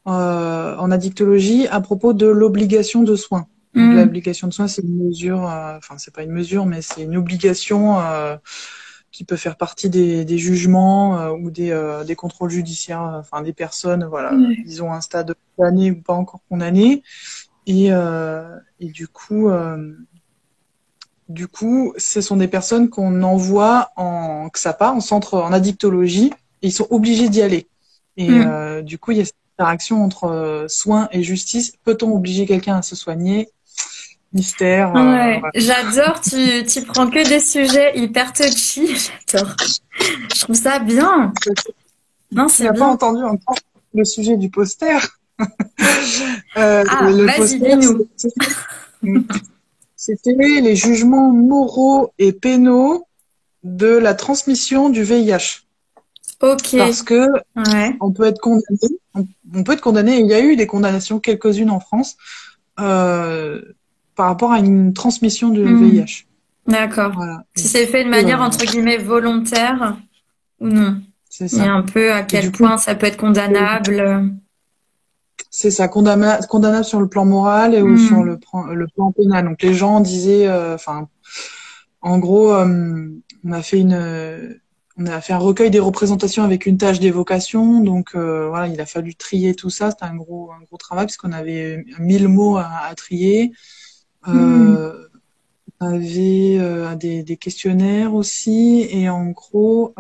en addictologie à propos de l'obligation de soins. Donc, l'obligation de soins, c'est une mesure, enfin c'est pas une mesure, mais c'est une obligation qui peut faire partie des jugements ou des contrôles judiciaires, enfin des personnes, voilà, ils ont un stade condamné ou pas encore condamné, et du coup, ce sont des personnes qu'on envoie en XAPA, en centre en addictologie, et ils sont obligés d'y aller. Et du coup, il y a cette interaction entre soins et justice. Peut-on obliger quelqu'un à se soigner? Mystère. Ouais, Voilà. j'adore, tu prends que des sujets hyper touchy, j'adore. Je trouve ça bien. Non, Tu c'est n'as pas bien. entendu encore le sujet du poster. Ah, le vas-y, poster, dis-nous. c'était les jugements moraux et pénaux de la transmission du VIH. Ok. Parce que Ouais. on peut être condamné. On peut être condamné. Il y a eu des condamnations, quelques-unes en France, par rapport à une transmission de VIH. D'accord. Voilà. Si c'est fait de manière entre guillemets volontaire ou non. c'est Et ça. un peu à Et quel du coup, point ça peut être condamnable. c'est ça, condamnable sur le plan moral et ou sur Hmm. le plan pénal. Donc les gens disaient, enfin, en gros, on a fait un recueil des représentations avec une tâche d'évocation. Donc voilà, il a fallu trier tout ça. C'était un gros travail parce qu'on avait 1000 mots à trier. Hmm. Euh, on avait des questionnaires aussi. Et en gros,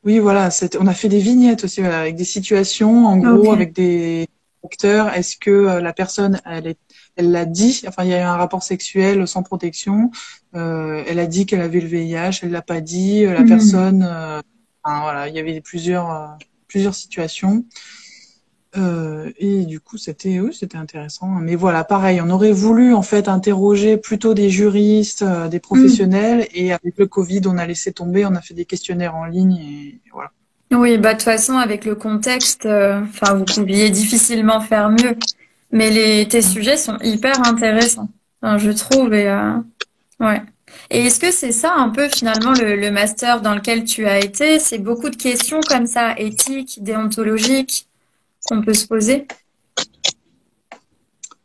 oui, voilà, on a fait des vignettes aussi, voilà, avec des situations, en gros, Ok. avec des acteurs. Est-ce que la personne, elle l'a dit, enfin, il y a eu un rapport sexuel sans protection. Elle a dit qu'elle avait le VIH, elle l'a pas dit. La Hmm. personne, enfin, voilà, il y avait plusieurs situations. Et du coup, oui, c'était intéressant. Mais voilà, pareil, on aurait voulu en fait interroger plutôt des juristes, des Hmm. professionnels, et avec le Covid, on a laissé tomber, on a fait des questionnaires en ligne, et voilà. Oui, bah de toute façon, avec le contexte, enfin, vous pouviez difficilement faire mieux. Mais tes sujets sont hyper intéressants, enfin, je trouve. Ouais. Et est-ce que c'est ça un peu finalement le master dans lequel tu as été? C'est beaucoup de questions comme ça, éthiques, déontologiques, qu'on peut se poser?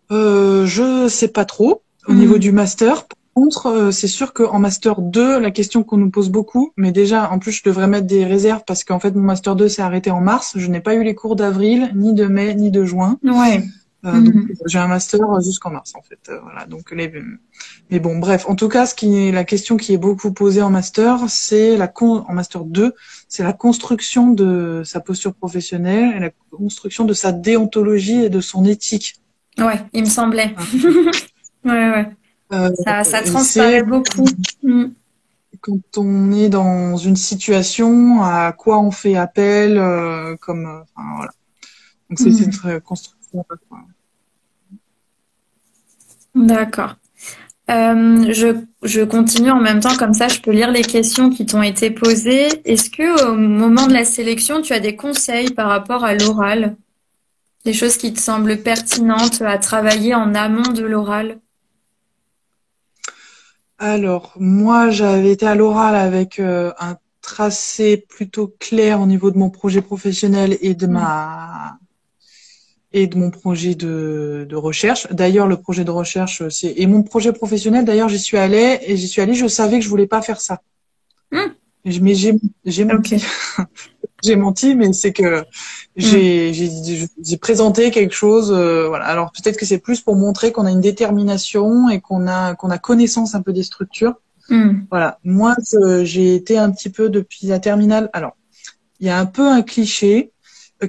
Je sais pas trop au niveau Hmm. du master. Par contre, c'est sûr qu'en master 2, la question qu'on nous pose beaucoup, mais déjà, en plus, je devrais mettre des réserves parce qu'en fait, mon master 2 s'est arrêté en mars. Je n'ai pas eu les cours d'avril, ni de mai, ni de juin. Ouais. Donc, Hmm. j'ai un master jusqu'en mars, en fait. Voilà. Donc, mais bon, bref. En tout cas, la question qui est beaucoup posée en master, en master 2, c'est la construction de sa posture professionnelle et la construction de sa déontologie et de son éthique. Ouais, il me semblait. Ouais, ouais. Euh, Ça et c'est transparaît beaucoup. Hmm. quand on est dans une situation, à quoi on fait appel, enfin, voilà. Donc, c'est Hmm. une construction. D'accord. Je continue en même temps, comme ça je peux lire les questions qui t'ont été posées. Est-ce que au moment de la sélection, tu as des conseils par rapport à l'oral? Des choses qui te semblent pertinentes à travailler en amont de l'oral? Alors, moi, j'avais été à l'oral avec un tracé plutôt clair au niveau de mon projet professionnel Ouais. et de mon projet de recherche. D'ailleurs, le projet de recherche, et mon projet professionnel, d'ailleurs, j'y suis allée, je savais que je voulais pas faire ça. Hmm. Mais j'ai menti. Ok. J'ai menti, mais c'est que Hmm. j'ai présenté quelque chose, voilà. Alors peut-être que c'est plus pour montrer qu'on a une détermination et qu'on a connaissance un peu des structures. Hmm. Voilà. Moi, j'ai été un petit peu depuis la terminale. Alors, il y a un peu un cliché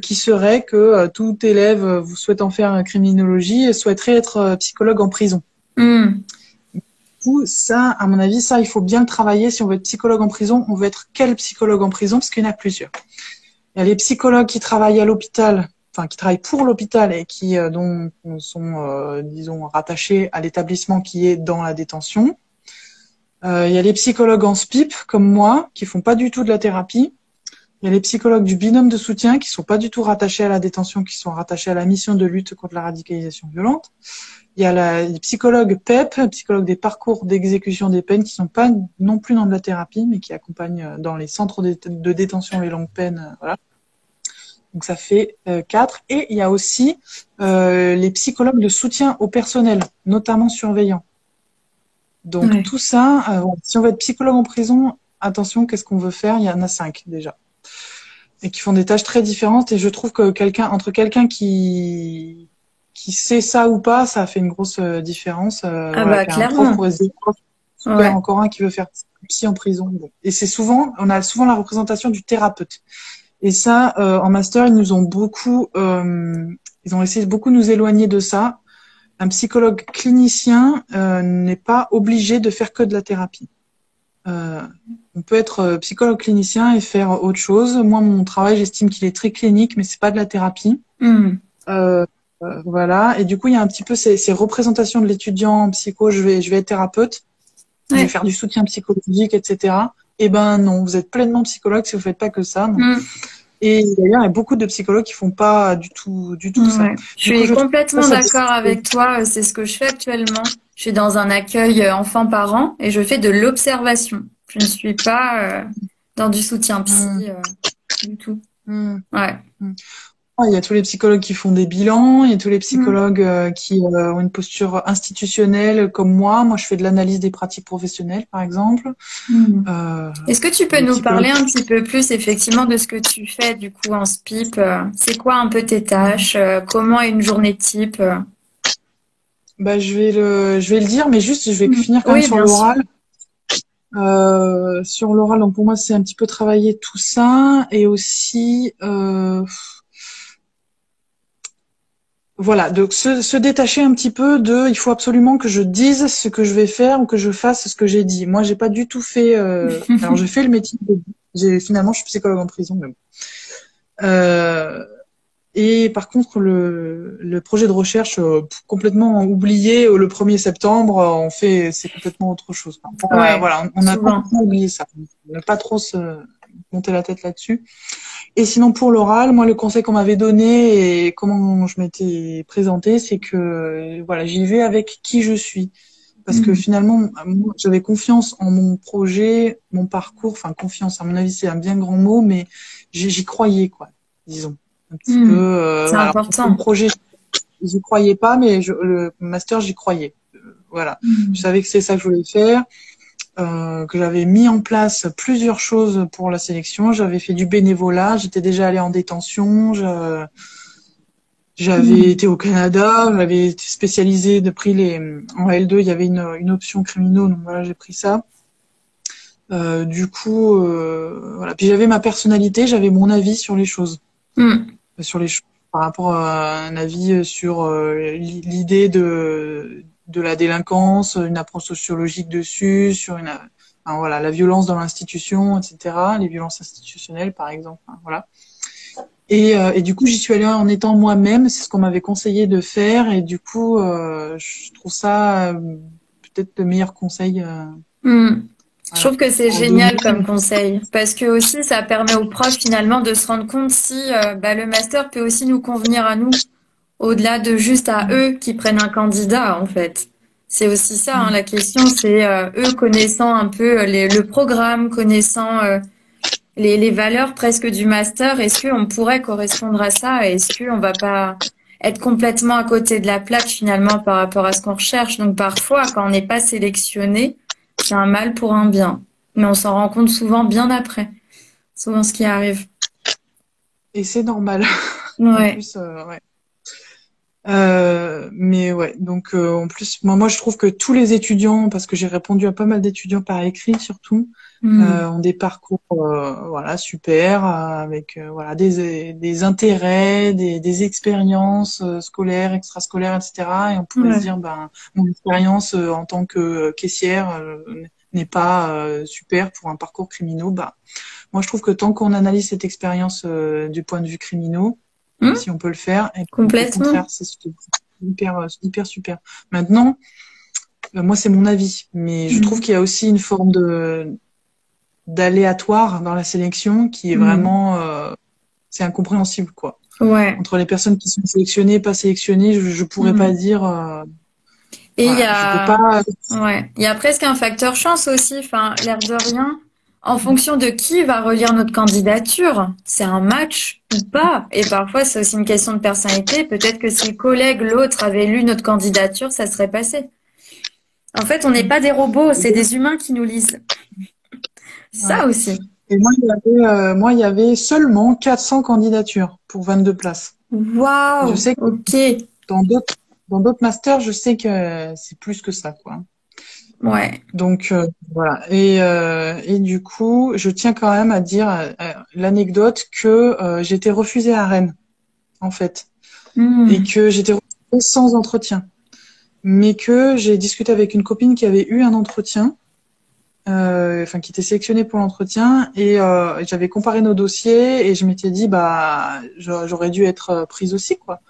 qui serait que tout élève vous souhaitant faire une criminologie souhaiterait être psychologue en prison. Hmm. Du coup, ça, à mon avis, ça, il faut bien le travailler. Si on veut être psychologue en prison, on veut être quel psychologue en prison? Parce qu'il y en a plusieurs. Il y a les psychologues qui travaillent à l'hôpital, enfin qui travaillent pour l'hôpital et qui donc sont, disons, rattachés à l'établissement qui est dans la détention. Il y a les psychologues en SPIP, comme moi, qui font pas du tout de la thérapie. Il y a les psychologues du binôme de soutien qui sont pas du tout rattachés à la détention, qui sont rattachés à la mission de lutte contre la radicalisation violente. Il y a les psychologues PEP, psychologues des parcours d'exécution des peines, qui sont pas non plus dans de la thérapie, mais qui accompagnent dans les centres de détention et longues peines. Voilà. Donc ça fait 4. Et il y a aussi les psychologues de soutien au personnel, notamment surveillants. Donc Ouais. tout ça, si on veut être psychologue en prison, attention, qu'est-ce qu'on veut faire? Il y en a 5 déjà. Et qui font des tâches très différentes. Et je trouve que entre quelqu'un qui sait ça ou pas, ça fait une grosse différence. Ah Voilà, bah qu'un prof clairement. pourrait se dire, oh, super, Ouais. encore un qui veut faire psy en prison. Bon. Et on a souvent la représentation du thérapeute. Et ça, en master, ils ont essayé de beaucoup nous éloigner de ça. Un psychologue clinicien n'est pas obligé de faire que de la thérapie. Euh, on peut être psychologue clinicien et faire autre chose. Moi, mon travail, j'estime qu'il est très clinique, mais c'est pas de la thérapie. Hmm. Euh, voilà. Et du coup, il y a un petit peu ces représentations de l'étudiant en psycho. Je vais être thérapeute, je vais Ouais. faire du soutien psychologique, etc. Eh ben non, vous êtes pleinement psychologue si vous faites pas que ça. Non. Hmm. Et d'ailleurs, il y a beaucoup de psychologues qui font pas du tout ça. Ouais. Je Du coup, suis je trouve que complètement ça d'accord avec toi. C'est ce que je fais actuellement. Je suis dans un accueil enfants-parents et je fais de l'observation. Je ne suis pas dans du soutien psy, Mm. du tout. Mm. Ouais. Mm. Ouais, il y a tous les psychologues qui font des bilans, il y a tous les Mm. psychologues qui ont une posture institutionnelle comme moi. Moi, je fais de l'analyse des pratiques professionnelles, par exemple. Mm. Euh, Est-ce que tu peux les nous psychologues. parler un petit peu plus effectivement de ce que tu fais du coup en SPIP? C'est quoi un peu tes tâches? Comment est une journée type? Bah, je vais le dire, mais juste, je vais Mm. finir quand même Oui, sur bien sûr. l'oral. Sur l'oral, donc pour moi, c'est un petit peu travailler tout ça et aussi, voilà, donc se détacher un petit peu de, il faut absolument que je dise ce que je vais faire ou que je fasse ce que j'ai dit. Moi, j'ai pas du tout fait. Alors, j'ai fait le métier. Finalement, je suis psychologue en prison, mais bon. Euh, Et par contre, le projet de recherche, complètement oublié le 1er septembre, c'est complètement autre chose. Ouais, Voilà, on a souvent. complètement oublié ça. On n'a pas trop se monter la tête là-dessus. Et sinon, pour l'oral, moi, le conseil qu'on m'avait donné et comment je m'étais présentée, c'est que, voilà, j'y vais avec qui je suis. Parce que Mm. finalement, moi, j'avais confiance en mon projet, mon parcours, enfin, confiance, à mon avis, c'est un bien grand mot, mais j'y croyais, quoi, disons un petit peu. Mm. C'est Voilà. Le important. projet, j'y croyais pas, mais le master, j'y croyais. Voilà. Je Mm. savais que c'est ça que je voulais faire, que j'avais mis en place plusieurs choses pour la sélection. J'avais fait du bénévolat, j'étais déjà allée en détention, j'avais Mm. été au Canada, j'avais été spécialisée en L2, il y avait une option criminaux, donc voilà, j'ai pris ça. Du coup, voilà. Puis j'avais ma personnalité, j'avais mon avis sur les choses. Mm. Sur les choses par rapport à un avis sur l'idée de la délinquance, une approche sociologique dessus, enfin, voilà, la violence dans l'institution, etc., les violences institutionnelles, par exemple, hein, voilà. Et du coup, j'y suis allée en étant moi-même, c'est ce qu'on m'avait conseillé de faire, et du coup, je trouve ça peut-être le meilleur conseil Mm. Je voilà, trouve que c'est à donner. génial comme conseil parce que aussi ça permet aux profs finalement de se rendre compte si bah, le master peut aussi nous convenir à nous au-delà de juste à eux qui prennent un candidat en fait. C'est aussi ça hein, la question, c'est eux connaissant un peu le programme, connaissant les valeurs presque du master, est-ce qu'on pourrait correspondre à ça? Est-ce qu'on va pas être complètement à côté de la plaque finalement par rapport à ce qu'on recherche? Donc parfois, quand on n'est pas sélectionné, c'est un mal pour un bien. Mais on s'en rend compte souvent bien après. Souvent ce qui arrive. Et c'est normal. En Ouais. plus, ouais. Mais ouais, donc en plus, moi je trouve que tous les étudiants, parce que j'ai répondu à pas mal d'étudiants par écrit surtout, Hmm. ont des parcours voilà super avec voilà des intérêts, des expériences scolaires, extrascolaires, etc. Et on pourrait se Ouais. dire ben mon expérience en tant que caissière n'est pas super pour un parcours criminel. Bah moi je trouve que tant qu'on analyse cette expérience du point de vue criminel Hmm. si on peut le faire. Et au Complètement. contraire, c'est hyper super. Maintenant, moi, c'est mon avis, mais je trouve Hmm. qu'il y a aussi une forme de d'aléatoire dans la sélection qui est Hmm. vraiment, c'est incompréhensible, quoi. Ouais. Entre les personnes qui sont sélectionnées, pas sélectionnées, je pourrais pas Hmm. dire, Et il y voilà, je peux a, pas. ouais, il y a presque un facteur chance aussi. Enfin, l'air de rien, en fonction de qui va relire notre candidature, c'est un match ou pas. Et parfois, c'est aussi une question de personnalité. Peut-être que si le collègue, l'autre, avait lu notre candidature, ça serait passé. En fait, on n'est pas des robots, c'est des humains qui nous lisent. Ouais. Ça aussi. Et moi, il y avait seulement 400 candidatures pour 22 places. Et je Waouh, sais que ok. dans d'autres masters, je sais que c'est plus que ça, quoi. Ouais. Donc voilà. Et du coup, je tiens quand même à dire l'anecdote que j'ai été refusée à Rennes, en fait, et Hmm. que j'étais refusée sans entretien, mais que j'ai discuté avec une copine qui avait eu un entretien, enfin qui était sélectionnée pour l'entretien, et j'avais comparé nos dossiers et je m'étais dit bah j'aurais dû être prise aussi, quoi.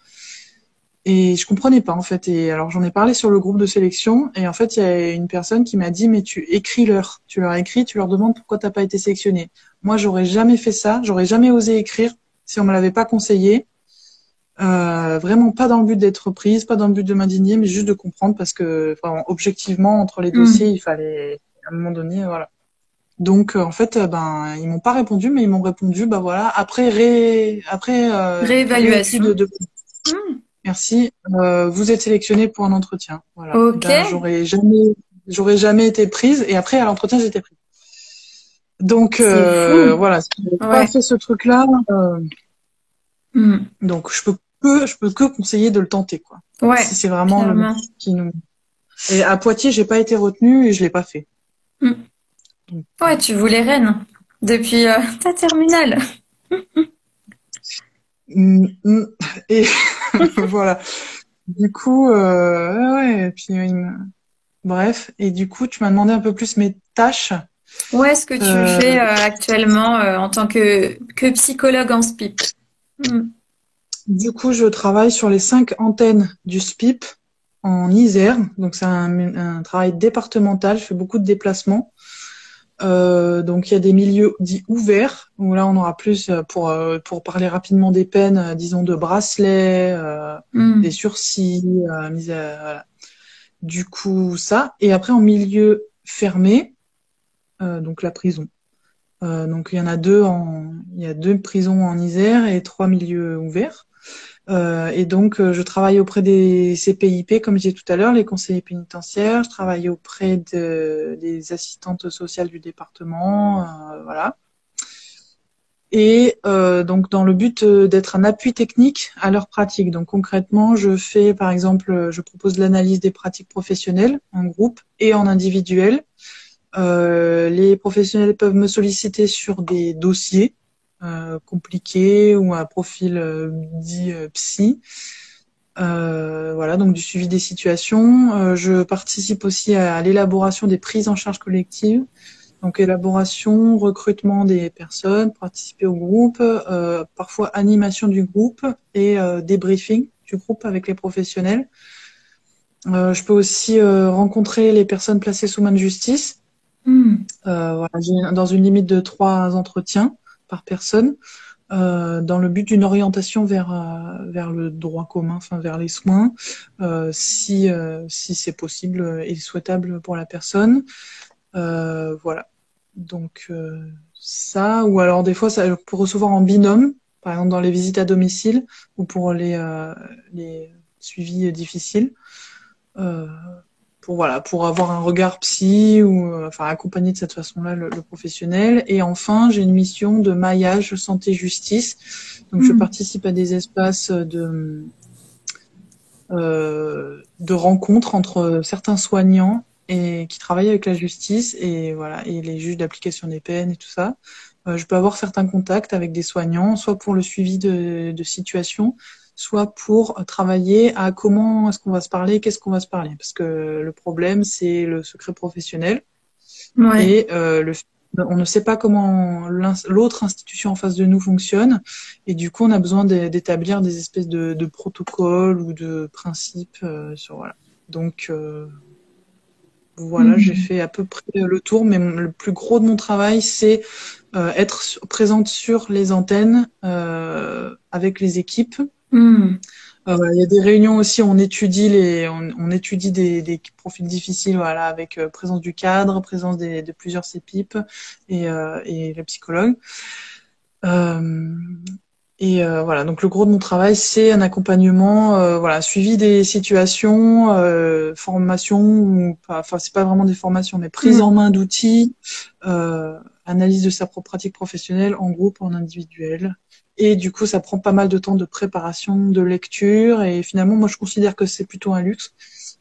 Et je comprenais pas en fait. Et alors j'en ai parlé sur le groupe de sélection et en fait il y a une personne qui m'a dit mais tu écris-leur, tu leur écris, tu leur demandes pourquoi t'as pas été sélectionné. Moi j'aurais jamais fait ça, j'aurais jamais osé écrire si on me l'avait pas conseillé. Vraiment pas dans le but d'être prise, pas dans le but de m'indigner, mais juste de comprendre parce que vraiment, objectivement entre les dossiers Hmm. il fallait à un moment donné voilà. Donc en fait, ben ils m'ont pas répondu, mais ils m'ont répondu, bah voilà, après réétude Réévaluation. de Hmm. merci, vous êtes sélectionné pour un entretien. Voilà. Ok, Ben j'aurais jamais été prise. Et après à l'entretien j'étais prise. Donc c'est fou. voilà, si j'avais pas Ouais. fait ce truc-là, Hmm. donc je peux que conseiller de le tenter, quoi. Si Ouais, c'est vraiment le clairement. qui nous. Et à Poitiers, j'ai pas été retenue et je l'ai pas fait. Hmm. Donc, Ouais, tu voulais Rennes depuis ta terminale. mm. Et voilà. Du coup, ouais. Et puis, bref. Et du coup, tu m'as demandé un peu plus mes tâches. Où est-ce que tu Euh, fais actuellement en tant que psychologue en SPIP? Hmm. du coup, je travaille sur les 5 antennes du SPIP en Isère. Donc, c'est un travail départemental. Je fais beaucoup de déplacements. Donc il y a des milieux dits ouverts où là on aura plus pour parler rapidement des peines, disons de bracelets, des Hmm. sursis, voilà. Du coup ça. Et après en milieu fermé, donc la prison. Donc il y a deux prisons en Isère et 3 milieux ouverts. Et donc, je travaille auprès des CPIP, comme je disais tout à l'heure, les conseillers pénitentiaires. Je travaille auprès des assistantes sociales du département, voilà. Et donc, dans le but d'être un appui technique à leur pratique. Donc, concrètement, je fais, par exemple, je propose l'analyse des pratiques professionnelles en groupe et en individuel. Les professionnels peuvent me solliciter sur des dossiers compliqués ou un profil dit psy. Voilà, donc du suivi des situations. Je participe aussi à l'élaboration des prises en charge collectives. Donc élaboration, recrutement des personnes, participer au groupe, parfois animation du groupe et débriefing du groupe avec les professionnels. Je peux aussi rencontrer les personnes placées sous main de justice. Hmm. Voilà, dans une limite de 3 entretiens par personne, dans le but d'une orientation vers le droit commun, enfin vers les soins, si c'est possible et souhaitable pour la personne. Voilà. Donc ça, ou alors des fois ça pour recevoir en binôme, par exemple dans les visites à domicile ou pour les suivis difficiles. Euh, pour voilà, pour avoir un regard psy ou enfin accompagner de cette façon-là le professionnel. Et enfin, j'ai une mission de maillage santé-justice. Donc, je Hmm. participe à des espaces de rencontres entre certains soignants et qui travaillent avec la justice et voilà et les juges d'application des peines et tout ça. Je peux avoir certains contacts avec des soignants, soit pour le suivi de situations, soit pour travailler à comment est-ce qu'on va se parler, qu'est-ce qu'on va se parler. Parce que le problème, c'est le secret professionnel Ouais. et on ne sait pas comment l'autre institution en face de nous fonctionne. Et du coup, on a besoin d'établir des espèces de protocoles ou de principes sur voilà. Donc voilà, j'ai Hmm. fait à peu près le tour, mais le plus gros de mon travail, c'est être présente sur les antennes avec les équipes. Hmm. Il y a des réunions aussi, on étudie des profils difficiles, voilà, avec présence du cadre, présence de plusieurs CPIP et le psychologue. Euh, voilà, donc le gros de mon travail, c'est un accompagnement, voilà, suivi des situations, formation, ou pas, enfin c'est pas vraiment des formations, mais prise en Hmm. main d'outils, analyse de sa propre pratique professionnelle en groupe, en individuel. Et du coup, ça prend pas mal de temps de préparation, de lecture, et finalement, moi, je considère que c'est plutôt un luxe,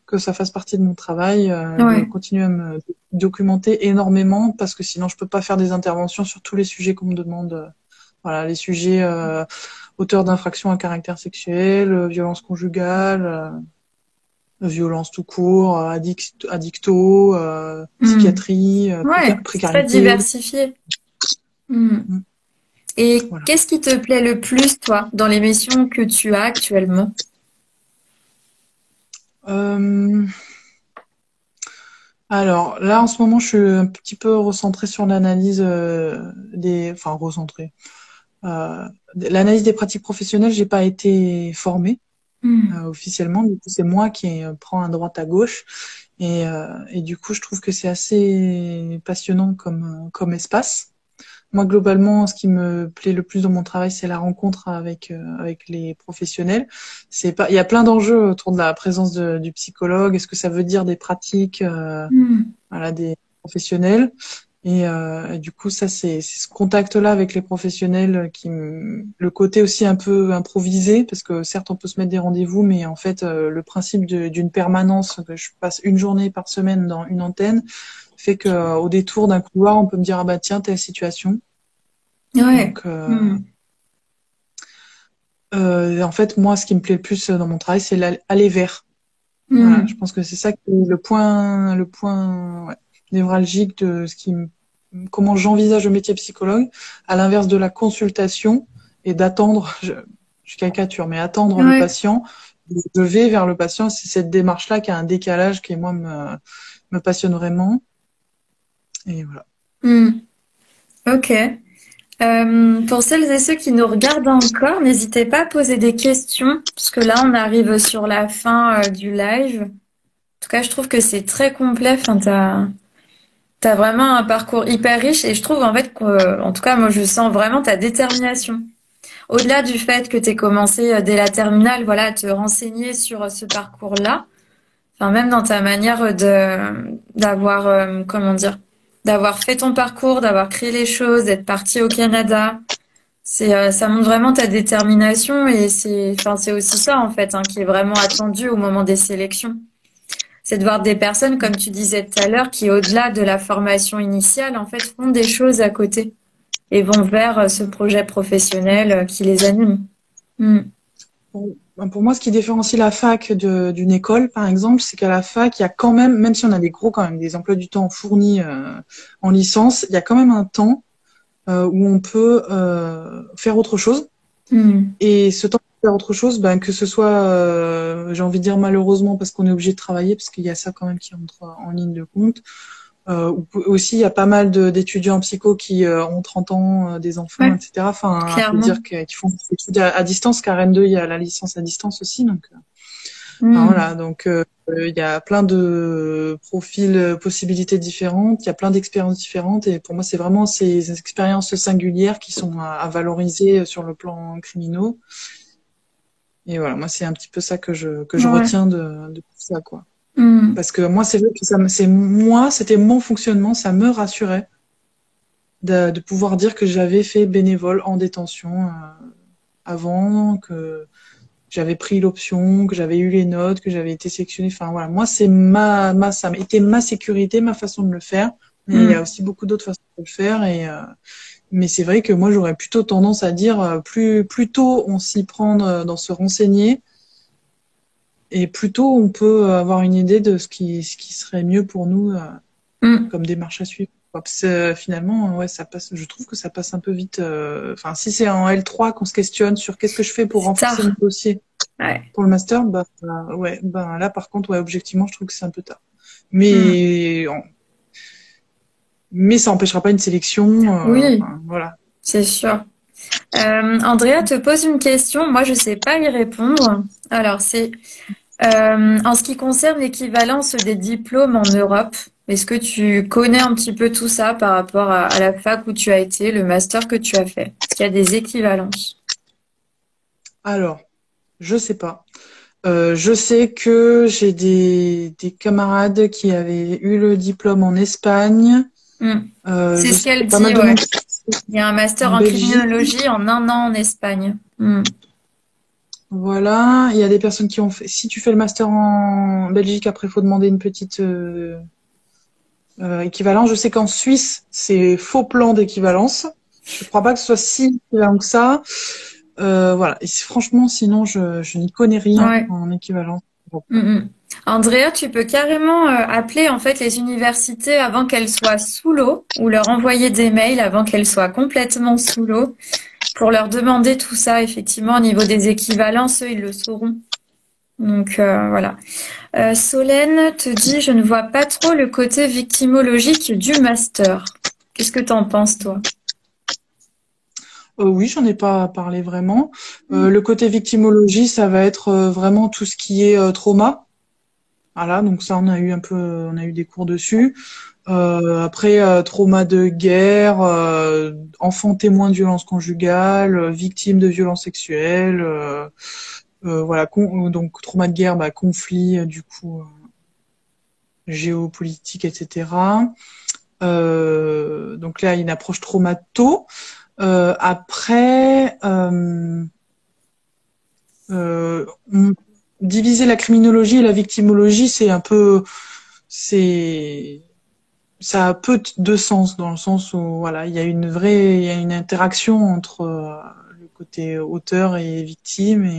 que ça fasse partie de mon travail, de Ouais. continuer à me documenter énormément, parce que sinon, je peux pas faire des interventions sur tous les sujets qu'on me demande. Voilà, les sujets auteurs d'infractions à caractère sexuel, violence conjugale, violence tout court, addicto, Hmm. psychiatrie, Ouais, c'est très précarité. diversifié. Hmm. Mm, Et voilà. qu'est-ce qui te plaît le plus, toi, dans les missions que tu as actuellement? Euh, alors là, en ce moment, je suis un petit peu recentrée sur l'analyse enfin recentrée. L'analyse des pratiques professionnelles, j'ai pas été formée Hmm. officiellement. Du coup, c'est moi qui prends à droite à gauche. Et du coup, je trouve que c'est assez passionnant comme espace. Moi, globalement, ce qui me plaît le plus dans mon travail, c'est la rencontre avec les professionnels. Il y a plein d'enjeux autour de la présence du psychologue. Est-ce que ça veut dire des pratiques, Mm. voilà, des professionnels? Et du coup, ça, c'est ce contact-là avec les professionnels le côté aussi un peu improvisé, parce que certes, on peut se mettre des rendez-vous, mais en fait, le principe d'une permanence, que je passe une journée par semaine dans une antenne, fait que au détour d'un couloir, on peut me dire, ah bah tiens, telle situation. Ouais. Donc, Mm. en fait, moi, ce qui me plaît le plus dans mon travail, c'est aller vers. Voilà, je Mm. pense que c'est ça qui est le point ouais, névralgique de comment j'envisage le métier psychologue, à l'inverse de la consultation et d'attendre, je caricature, mais attendre le Ouais. patient. Je vais vers le patient, c'est cette démarche-là qui a un décalage qui, moi, me passionne vraiment. Et voilà. Mm. Ok. Pour celles et ceux qui nous regardent encore, n'hésitez pas à poser des questions, parce que là, on arrive sur la fin du live. En tout cas, je trouve que c'est très complet. Enfin, t'as vraiment un parcours hyper riche et je trouve en fait que, en tout cas, moi, je sens vraiment ta détermination. Au-delà du fait que t'aies commencé dès la terminale, voilà, à te renseigner sur ce parcours-là. Enfin, même dans ta manière d'avoir, comment dire, d'avoir fait ton parcours, d'avoir créé les choses, d'être parti au Canada. Ça montre vraiment ta détermination et c'est aussi ça en fait hein, qui est vraiment attendu au moment des sélections. C'est de voir des personnes, comme tu disais tout à l'heure, qui au-delà de la formation initiale, en fait, font des choses à côté et vont vers ce projet professionnel qui les anime. Mm. Pour moi, ce qui différencie la fac d'une école, par exemple, c'est qu'à la fac, il y a quand même si on a quand même, des emplois du temps fournis en licence, il y a quand même un temps où on peut faire autre chose. Mm. Et ce temps de faire autre chose, ben, que ce soit, j'ai envie de dire malheureusement parce qu'on est obligé de travailler, parce qu'il y a ça quand même qui entre en ligne de compte. Aussi, il y a pas mal d'étudiants en psycho qui ont 30 ans, des enfants, Ouais, etc. Enfin, faut clairement. dire qu'ils font des études à distance, car Rennes 2, il y a la licence à distance aussi. Donc, enfin, Mm. voilà, donc il y a plein de profils, possibilités différentes, il y a plein d'expériences différentes, et pour moi, c'est vraiment ces expériences singulières qui sont à valoriser sur le plan criminel. Et voilà, moi, c'est un petit peu ça que je Ouais. retiens de tout ça, quoi. Mm. Parce que moi, c'est vrai que c'était mon fonctionnement, ça me rassurait de pouvoir dire que j'avais fait bénévole en détention avant, que j'avais pris l'option, que j'avais eu les notes, que j'avais été sélectionnée. Enfin voilà, moi c'est ça a été ma sécurité, ma façon de le faire. Mais il y a Mm. aussi beaucoup d'autres façons de le faire. Mais c'est vrai que moi j'aurais plutôt tendance à dire plus tôt on s'y prend dans se renseigner et plus tôt on peut avoir une idée de ce qui serait mieux pour nous Mm. comme démarche à suivre. Parce que, finalement, ouais, ça passe. Je trouve que ça passe un peu vite. Enfin, si c'est en L3 qu'on se questionne sur qu'est-ce que je fais pour C'est renforcer mon tard. dossier Ouais. pour le master, bah ouais, ben là par contre, ouais, objectivement, je trouve que c'est un peu tard. Mm. Mais ça empêchera pas une sélection. Oui, Enfin, voilà. c'est sûr. Andrea te pose une question. Moi, je sais pas y répondre. Alors, c'est en ce qui concerne l'équivalence des diplômes en Europe. Est-ce que tu connais un petit peu tout ça par rapport à la fac où tu as été, le master que tu as fait? Est-ce qu'il y a des équivalences? Alors, je sais pas. Je sais que j'ai des camarades qui avaient eu le diplôme en Espagne. Hmm. C'est Je ce sais qu'il y qu'elle a pas dit, mal de ouais. monde Il y a un master en en Belgique. criminologie en un an en Espagne. Hmm. Voilà, il y a des personnes qui ont fait. Si tu fais le master en Belgique, après, il faut demander une petite équivalence. Je sais qu'en Suisse, c'est faux plan d'équivalence. Je crois pas que ce soit si équivalent que ça. Voilà. Et franchement, sinon, je n'y connais rien Ouais. en équivalence. Donc, Mm, mm. Andrea, tu peux carrément appeler en fait les universités avant qu'elles soient sous l'eau ou leur envoyer des mails avant qu'elles soient complètement sous l'eau pour leur demander tout ça. Effectivement, au niveau des équivalences, eux, ils le sauront. Donc voilà. Solène te dit, je ne vois pas trop le côté victimologique du master. Qu'est-ce que t'en penses, toi? oui, j'en ai pas parlé vraiment. Mm. Le côté victimologie, ça va être vraiment tout ce qui est trauma. Voilà, donc ça, on a eu des cours dessus. Après, trauma de guerre, enfant témoin de violence conjugale, victime de violences sexuelles, voilà, donc trauma de guerre, bah, conflit, du coup, géopolitique, etc. Donc là, une approche traumato. Après, on- diviser la criminologie et la victimologie, c'est, ça a peu de sens dans le sens où, voilà, il y a une interaction entre le côté auteur et victime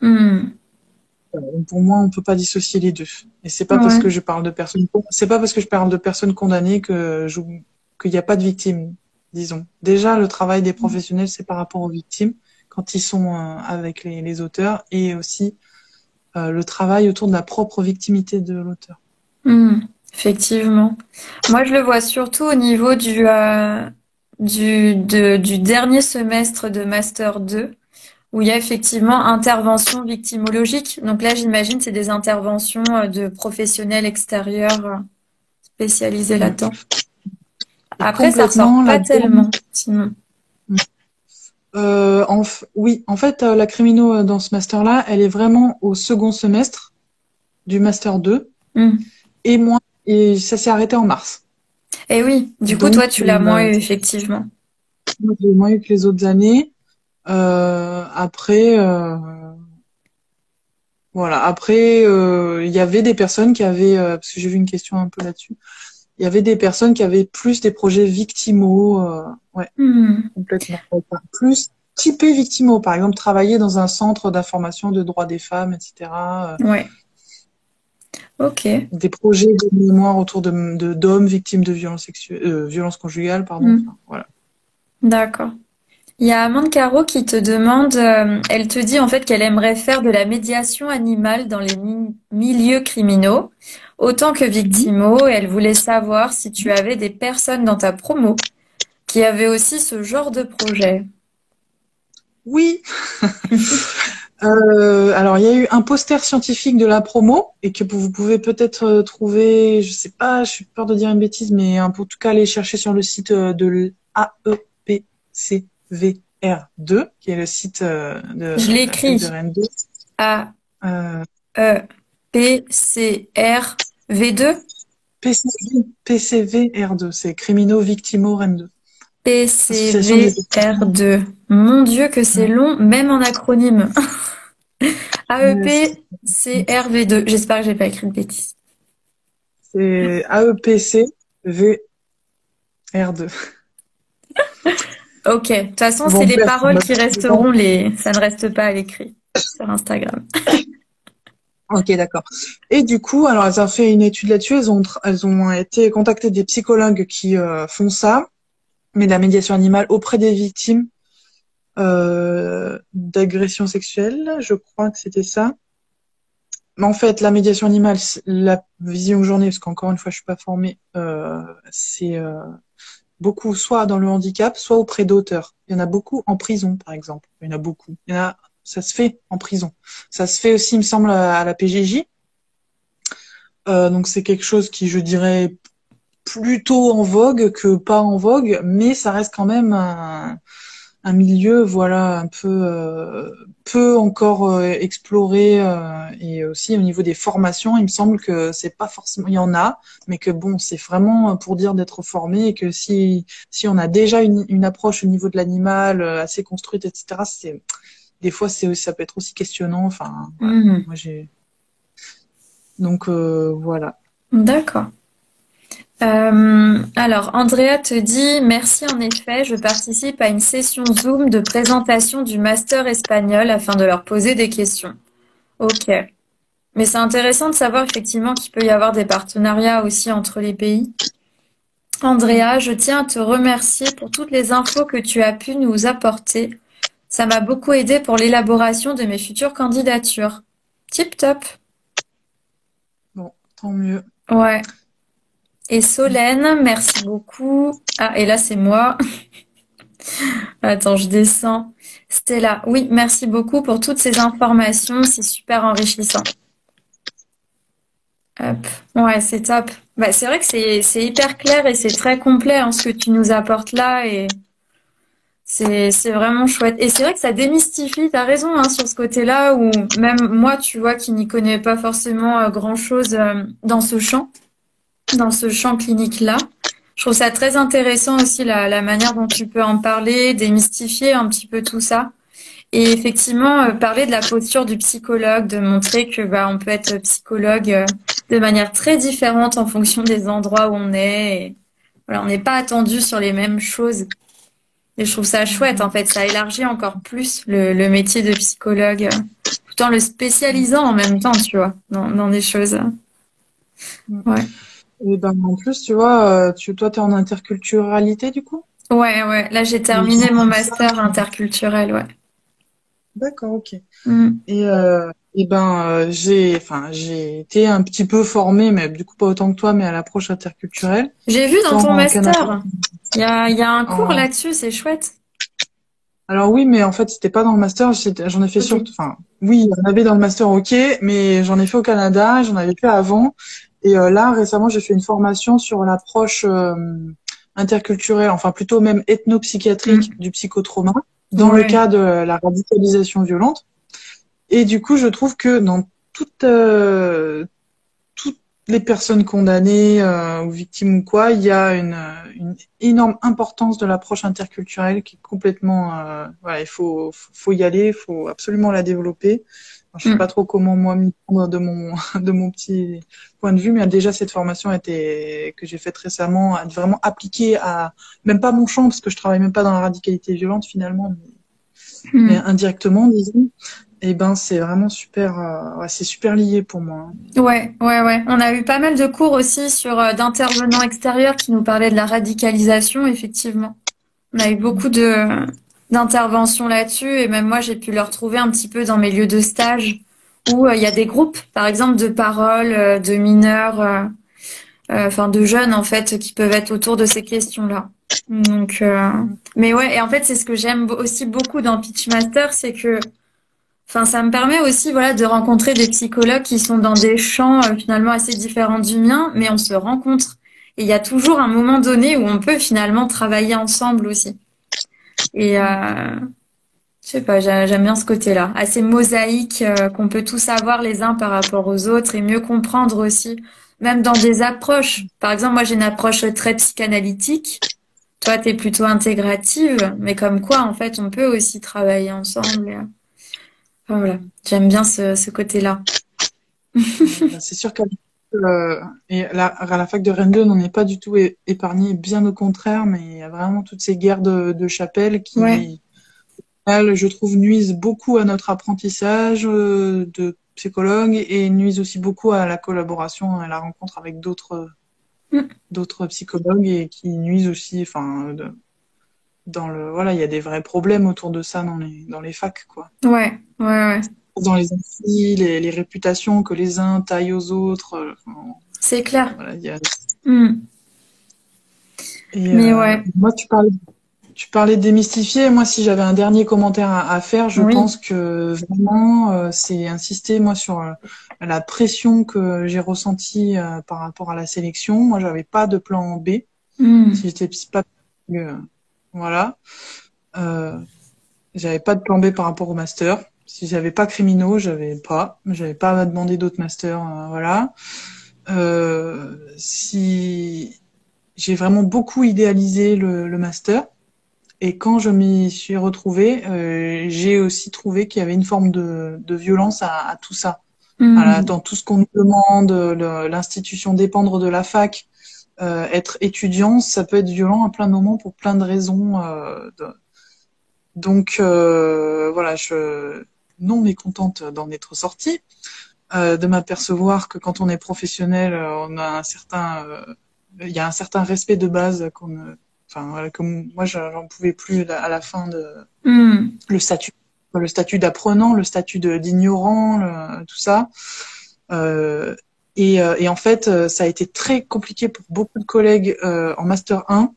Hmm. pour moi, on peut pas dissocier les deux. Et Ouais. c'est pas parce que je parle de personnes condamnées qu'il n'y a pas de victimes, disons. Déjà, le travail des professionnels, c'est par rapport aux victimes quand ils sont avec les auteurs et aussi le travail autour de la propre victimité de l'auteur. Hmm. Effectivement. Moi, je le vois surtout au niveau du dernier semestre de Master 2, où il y a effectivement intervention victimologique. Donc là, j'imagine, c'est des interventions de professionnels extérieurs spécialisés Mm. là-dedans. Et Après, ça ressort complètement pas tellement, sinon. oui, en fait, la crimino dans ce master-là, elle est vraiment au second semestre du master 2 Hmm. et moi, et ça s'est arrêté en mars. Et oui, du coup, Donc, toi, tu l'as moins eu, effectivement. moi, j'ai moins eu que les autres années. Après, voilà. Après, il y avait des personnes qui avaient, parce que j'ai vu une question un peu là-dessus, il y avait des personnes qui avaient plus des projets victimaux, ouais, Hmm. complètement. Enfin, plus typés victimaux, par exemple, travailler dans un centre d'information de droits des femmes, etc. Ouais. Ok. Des projets de mémoire autour d'hommes victimes de violences sexuelles, violences conjugales, pardon. Hmm. Enfin, voilà. D'accord. Il y a Amande Caro qui te demande, elle te dit en fait qu'elle aimerait faire de la médiation animale dans les milieux criminels, autant que Mhm. victimaux, et elle voulait savoir si tu avais des personnes dans ta promo qui avaient aussi ce genre de projet. Oui, alors il y a eu un poster scientifique de la promo et que vous pouvez peut-être trouver, je sais pas, je suis peur de dire une bêtise, mais en tout cas aller chercher sur le site de l'AEPCVR2, qui est le site de Je la fac de l'écris Rennes 2. A Euh, E P C R V2 PCVR2, c'est Criminaux Victimaux Rennes 2, P C Association des V R 2. Mon Dieu que c'est Mm. long, même en acronyme. A E Ouais, P C R V 2. J'espère que j'ai pas écrit de bêtises. c'est AEPCVR2. Ok, de toute façon, c'est Bon, les bref, on paroles va qui resteront, ça ne reste pas à l'écrit sur Instagram. Ok, d'accord. Et du coup, alors elles ont fait une étude là-dessus. Elles ont été contactées des psychologues qui font ça, mais de la médiation animale auprès des victimes d'agressions sexuelles. Je crois que c'était ça. Mais en fait, la médiation animale, la vision journée, parce qu'encore une fois, je suis pas formée, c'est beaucoup soit dans le handicap, soit auprès d'auteurs. Il y en a beaucoup en prison, par exemple. Il y en a beaucoup. Ça se fait en prison. Ça se fait aussi, il me semble, à la PJJ. Donc c'est quelque chose qui, je dirais, plutôt en vogue que pas en vogue, mais ça reste quand même un milieu, voilà, un peu encore exploré et aussi au niveau des formations, il me semble que c'est pas forcément, il y en a, mais que bon, c'est vraiment pour dire d'être formé et que si on a déjà une approche au niveau de l'animal assez construite, etc. C'est des fois ça peut être aussi questionnant. Enfin, voilà. Mhm. Moi j'ai donc voilà. D'accord. Alors, Andrea te dit, merci en effet, je participe à une session Zoom de présentation du master espagnol afin de leur poser des questions. Ok. Mais c'est intéressant de savoir effectivement qu'il peut y avoir des partenariats aussi entre les pays. Andrea, je tiens à te remercier pour toutes les infos que tu as pu nous apporter. Ça m'a beaucoup aidé pour l'élaboration de mes futures candidatures. Tip top. Bon, tant mieux. Ouais. Et Solène, merci beaucoup. Ah, et là, c'est moi. Attends, je descends. Stella, oui, merci beaucoup pour toutes ces informations. C'est super enrichissant. Hop. Ouais, c'est top. Bah, c'est vrai que c'est hyper clair et c'est très complet hein, ce que tu nous apportes là et c'est vraiment chouette. Et c'est vrai que ça démystifie, t'as raison hein, sur ce côté-là où même moi, tu vois, qui n'y connais pas forcément grand-chose dans ce champ clinique-là. Je trouve ça très intéressant aussi la manière dont tu peux en parler, démystifier un petit peu tout ça. Et effectivement, parler de la posture du psychologue, de montrer que bah on peut être psychologue de manière très différente en fonction des endroits où on est. Et, voilà, on n'est pas attendu sur les mêmes choses. Et je trouve ça chouette, en fait, ça élargit encore plus le métier de psychologue, tout en le spécialisant en même temps, tu vois, dans des choses. Ouais. Et ben en plus, tu vois, toi, t'es en interculturalité du coup? Ouais, ouais. Là, j'ai Et terminé mon master interculturel, ouais. d'accord, ok. Mm. J'ai été un petit peu formée, mais du coup pas autant que toi, mais à l'approche interculturelle, J'ai vu dans tant ton en Canada. master, il y a un cours là-dessus, c'est chouette. Alors oui, mais en fait c'était pas dans le master, j'en ai fait Ok. surtout. Enfin, oui, il y en avait dans le master, ok, mais j'en ai fait au Canada, j'en avais fait avant, et là récemment j'ai fait une formation sur l'approche interculturelle, enfin plutôt même Mm. ethnopsychiatrique du psychotrauma dans le Ouais. cas de la radicalisation violente. Et du coup, je trouve que dans toutes les personnes condamnées ou victimes ou quoi, il y a une énorme importance de l'approche interculturelle qui est complètement, voilà, faut y aller, il faut absolument la développer. Alors, je sais pas Mm. trop comment moi m'y prendre de mon de mon petit point de vue, mais déjà cette formation que j'ai faite récemment, a vraiment appliquée à même pas mon champ parce que je travaille même pas dans la radicalité violente finalement, mais Mm. indirectement, disons. Et ben c'est vraiment super, ouais, c'est super lié pour moi. Ouais, ouais, ouais. On a eu pas mal de cours aussi sur d'intervenants extérieurs qui nous parlaient de la radicalisation, effectivement. On a eu beaucoup de d'interventions là-dessus et même moi j'ai pu le retrouver un petit peu dans mes lieux de stage où il y a des groupes, par exemple de paroles, de mineurs, enfin de jeunes en fait, qui peuvent être autour de ces questions-là. Donc, mais ouais, et en fait c'est ce que j'aime aussi beaucoup dans Pitchmaster, c'est que, enfin ça me permet aussi voilà de rencontrer des psychologues qui sont dans des champs finalement assez différents du mien, mais on se rencontre. Et il y a toujours un moment donné où on peut finalement travailler ensemble aussi. Et je sais pas, j'aime bien ce côté-là, assez mosaïque, qu'on peut tous avoir les uns par rapport aux autres et mieux comprendre aussi, même dans des approches. Par exemple, moi j'ai une approche très psychanalytique, toi t'es plutôt intégrative, mais comme quoi en fait on peut aussi travailler ensemble. Enfin, voilà, j'aime bien ce côté-là. Bah, c'est sûr à la fac de Rennes 2, on n'en est pas du tout épargné, bien au contraire, mais il y a vraiment toutes ces guerres de chapelle Ouais. qui, elles, je trouve, nuisent beaucoup à notre apprentissage de psychologue et nuisent aussi beaucoup à la collaboration, à la rencontre avec Mm. d'autres psychologues et qui nuisent aussi, enfin, voilà, il y a des vrais problèmes autour de ça dans les facs, quoi. Ouais, ouais, ouais. Dans les amphis, les réputations que les uns taillent aux autres. Enfin, C'est clair. voilà, il y a... Mm. Et Mais ouais, moi, tu parlais de démystifier. Moi, si j'avais un dernier commentaire à faire, je oui. pense que vraiment, c'est insister moi sur la pression que j'ai ressentie par rapport à la sélection. Moi, j'avais pas de plan B. Si Mm. j'étais pas, voilà, euh, j'avais pas de plan B par rapport au master. Si j'avais pas criminaux, j'avais pas à demander d'autres masters, voilà. Si j'ai vraiment beaucoup idéalisé le master. Et quand je m'y suis retrouvée, j'ai aussi trouvé qu'il y avait une forme de violence à tout ça. Voilà, Mm. dans tout ce qu'on nous demande, l'institution dépendre de la fac, être étudiant, ça peut être violent à plein de moments pour plein de raisons. Donc voilà, je non mécontente d'en être sortie, de m'apercevoir que quand on est professionnel, on a il y a un certain respect de base enfin voilà, comme moi j'en pouvais plus à la fin de Mm. le statut, le statut d'apprenant, le statut d'ignorant, tout ça. Euh, et en fait, ça a été très compliqué pour beaucoup de collègues en master 1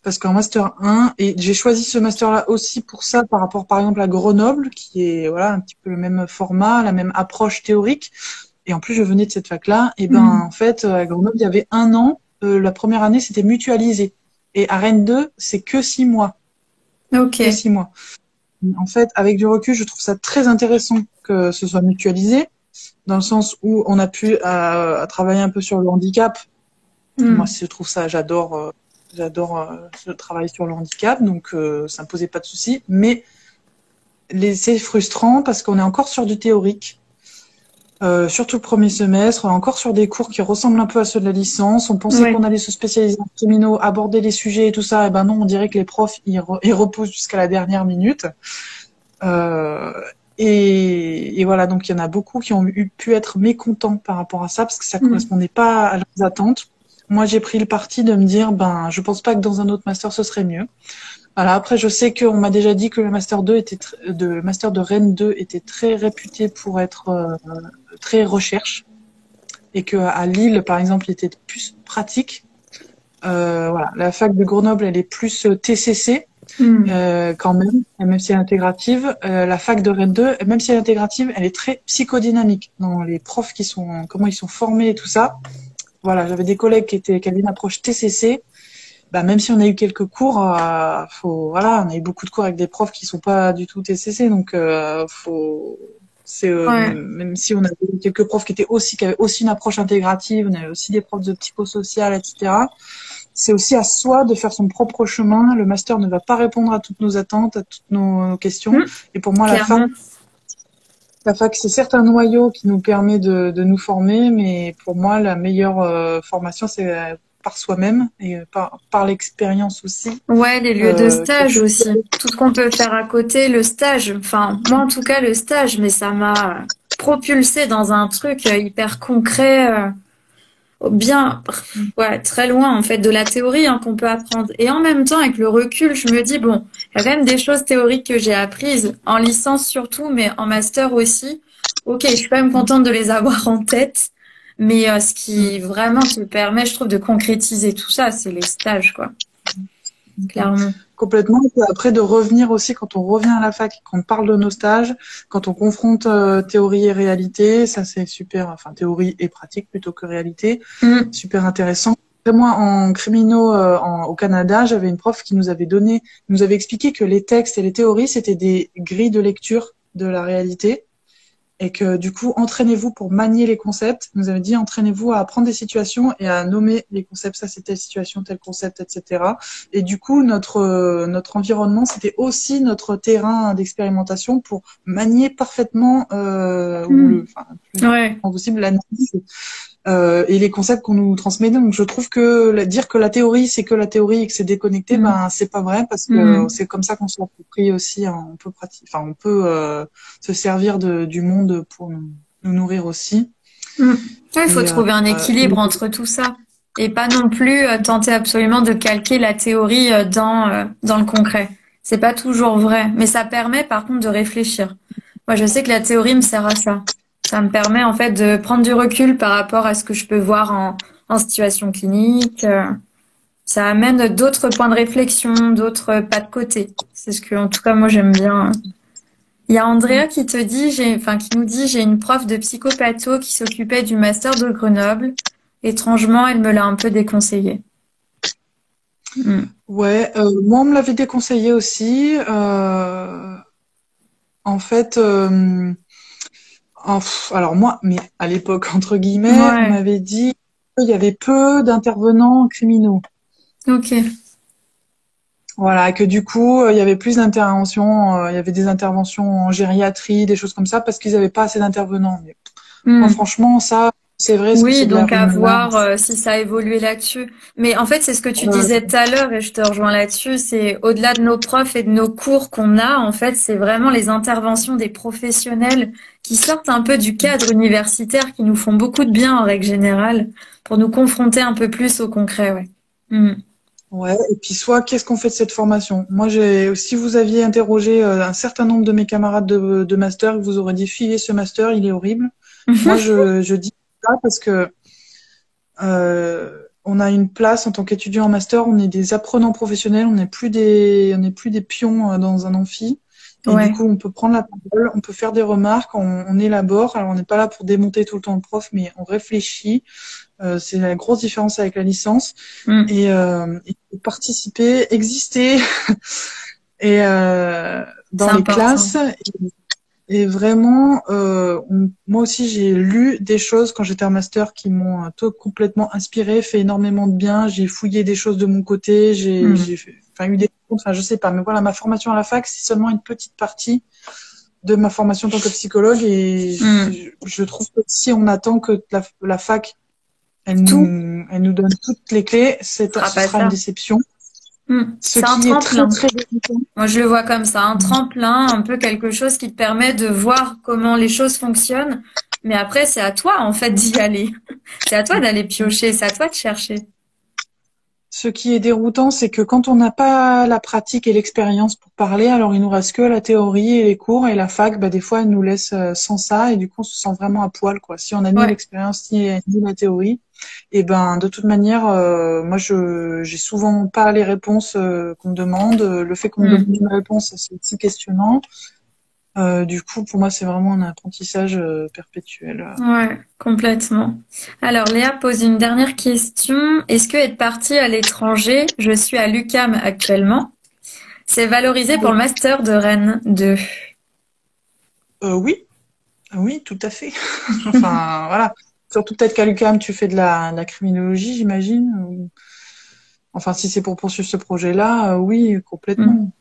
parce qu'en master 1, et j'ai choisi ce master-là aussi pour ça par rapport par exemple à Grenoble, qui est voilà un petit peu le même format, la même approche théorique. Et en plus, je venais de cette fac-là. Et ben, en fait, à Grenoble, il y avait 1 an. La première année, c'était mutualisé. Et à Rennes 2, c'est que 6 mois. Ok. Que 6 mois. En fait, avec du recul, je trouve ça très intéressant que ce soit mutualisé, dans le sens où on a pu à travailler un peu sur le handicap. Moi, je trouve ça, j'adore travailler sur le handicap, donc ça me posait pas de soucis. Mais c'est frustrant parce qu'on est encore sur du théorique. Surtout le premier semestre, on est encore sur des cours qui ressemblent un peu à ceux de la licence. On pensait qu'on allait se spécialiser en criminaux, aborder les sujets et tout ça. Et ben non, on dirait que les profs, ils reposent jusqu'à la dernière minute. Et voilà, donc il y en a beaucoup qui ont pu être mécontents par rapport à ça parce que ça correspondait pas à leurs attentes. Moi, j'ai pris le parti de me dire, ben, je pense pas que dans un autre master ce serait mieux. Voilà. Après, je sais qu'on m'a déjà dit que le master 2 le master de Rennes 2 était très réputé pour être très recherche et que à Lille, par exemple, il était plus pratique. Voilà. La fac de Grenoble, elle est plus TCC. Quand même si elle est intégrative. La fac de Rennes 2, même si elle est intégrative, elle est très psychodynamique dans les profs comment ils sont formés et tout ça. Voilà, j'avais des collègues qui avaient une approche TCC. Bah, même si on a eu quelques cours, on a eu beaucoup de cours avec des profs qui sont pas du tout TCC, donc même si on avait quelques profs qui avaient aussi une approche intégrative, on avait aussi des profs de psychosocial, etc. C'est aussi à soi de faire son propre chemin. Le master ne va pas répondre à toutes nos attentes, à toutes nos questions. Et pour moi, la fac, c'est certes un noyau qui nous permet de nous former, mais pour moi, la meilleure formation, c'est par soi-même et par l'expérience aussi. Ouais, les lieux de stage aussi. Tout ce qu'on peut faire à côté, le stage. Enfin, moi en tout cas, le stage, mais ça m'a propulsé dans un truc hyper concret. Bien, ouais, très loin en fait de la théorie qu'on peut apprendre. Et en même temps, avec le recul, je me dis bon, il y a quand même des choses théoriques que j'ai apprises en licence surtout, mais en master aussi. Ok, je suis quand même contente de les avoir en tête, mais ce qui vraiment te permet, je trouve, de concrétiser tout ça, c'est les stages, quoi. Clairement. Complètement. Et puis après, de revenir aussi, quand on revient à la fac, quand on parle de nos stages, quand on confronte théorie et réalité, ça c'est super, enfin théorie et pratique plutôt que réalité, super intéressant. Après, moi, en criminaux au Canada, j'avais une prof qui nous avait expliqué que les textes et les théories, c'était des grilles de lecture de la réalité. Et que du coup, entraînez-vous pour manier les concepts. Nous avait dit, entraînez-vous à prendre des situations et à nommer les concepts. Ça, c'est telle situation, tel concept, etc. Et du coup, notre environnement, c'était aussi notre terrain d'expérimentation pour manier parfaitement possible l'analyse et les concepts qu'on nous transmet. Donc, je trouve que dire que la théorie, c'est que la théorie et que c'est déconnecté, ben, c'est pas vrai parce que c'est comme ça qu'on s'approprie aussi. On peut on peut se servir du monde pour nous nourrir aussi. Il faut trouver un équilibre entre tout ça et pas non plus tenter absolument de calquer la théorie dans le concret. C'est pas toujours vrai, mais ça permet par contre de réfléchir. Moi, je sais que la théorie me sert à ça. Ça me permet en fait de prendre du recul par rapport à ce que je peux voir en situation clinique. Ça amène d'autres points de réflexion, d'autres pas de côté. C'est ce que, en tout cas, moi j'aime bien. Il y a Andrea qui qui nous dit, j'ai une prof de psychopatho qui s'occupait du master de Grenoble. Étrangement, elle me l'a un peu déconseillé. Ouais, moi on me l'avait déconseillé aussi. En fait, alors moi, mais à l'époque entre guillemets, on m'avait dit qu'il y avait peu d'intervenants criminaux. Ok. Voilà, que du coup, il y avait plus d'interventions, il y avait des interventions en gériatrie, des choses comme ça, parce qu'ils n'avaient pas assez d'intervenants. Mais moi, franchement, ça, c'est vrai. Oui, donc à voir si ça a évolué là-dessus. Mais en fait, c'est ce que tu disais tout à l'heure, et je te rejoins là-dessus, c'est au-delà de nos profs et de nos cours qu'on a, en fait, c'est vraiment les interventions des professionnels qui sortent un peu du cadre universitaire, qui nous font beaucoup de bien en règle générale, pour nous confronter un peu plus au concret, ouais. Ouais, et puis qu'est-ce qu'on fait de cette formation? Moi, si vous aviez interrogé un certain nombre de mes camarades de master, vous aurez dit, filez ce master, il est horrible. Moi, je dis ça parce que on a une place en tant qu'étudiant en master, on est des apprenants professionnels, on n'est plus des pions dans un amphi. Et du Ouais. coup, on peut prendre la parole, on peut faire des remarques, on élabore. Alors, on n'est pas là pour démonter tout le temps le prof, mais on réfléchit. C'est la grosse différence avec la licence. Mm. Et participer, exister, et C'est dans les important. classes. Et vraiment, moi aussi, j'ai lu des choses quand j'étais en master qui m'ont tout complètement inspiré, fait énormément de bien. J'ai fouillé des choses de mon côté, Mm. j'ai enfin, eu des comptes, enfin, je sais pas. Mais voilà, ma formation à la fac, c'est seulement une petite partie de ma formation en tant que psychologue. Et Mm. je trouve que si on attend que la fac, Tout elle nous donne toutes les clés, sera ce pas sera une ça. déception. Mm. Ce C'est un qui est très, tremplin. très déroutant. Moi, je le vois comme ça, un tremplin, un peu quelque chose qui te permet de voir comment les choses fonctionnent. Mais après, c'est à toi, en fait, d'y aller. C'est à toi d'aller piocher, c'est à toi de chercher. Ce qui est déroutant, c'est que quand on n'a pas la pratique et l'expérience pour parler, alors il nous reste que la théorie et les cours et la fac, bah, des fois, elle nous laisse sans ça et du coup, on se sent vraiment à poil, quoi. Si on a ni Ouais. l'expérience ni la théorie, et ben, de toute manière, moi, j'ai souvent pas les réponses qu'on me demande. Le fait qu'on me demande Mm. une réponse, c'est aussi questionnant. Du coup, pour moi, c'est vraiment un apprentissage perpétuel. Ouais, complètement. Alors, Léa pose une dernière question. Est-ce que être partie à l'étranger, je suis à l'UQAM actuellement, c'est valorisé pour le master de Rennes 2? Oui, oui, tout à fait. Enfin, voilà. Surtout peut-être qu'à l'UQAM, tu fais de la criminologie, j'imagine. Enfin, si c'est pour poursuivre ce projet-là, oui, Mm. complètement.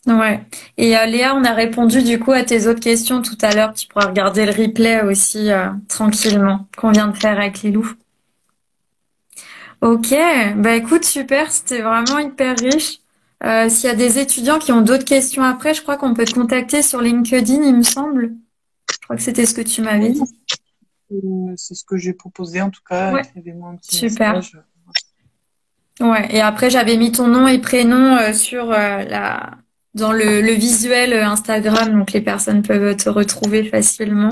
Ouais. Et Léa, on a répondu du coup à tes autres questions tout à l'heure. Tu pourras regarder le replay aussi tranquillement qu'on vient de faire avec Lilou. Ok, bah écoute, super, c'était vraiment hyper riche. S'il y a des étudiants qui ont d'autres questions après, je crois qu'on peut te contacter sur LinkedIn, il me semble. Je crois que c'était ce que tu m'avais Oui, dit. c'est ce que j'ai proposé. En tout cas, Ouais, écrivez-moi un petit super. message. Ouais, et après j'avais mis ton nom et prénom sur dans le visuel Instagram, donc les personnes peuvent te retrouver facilement.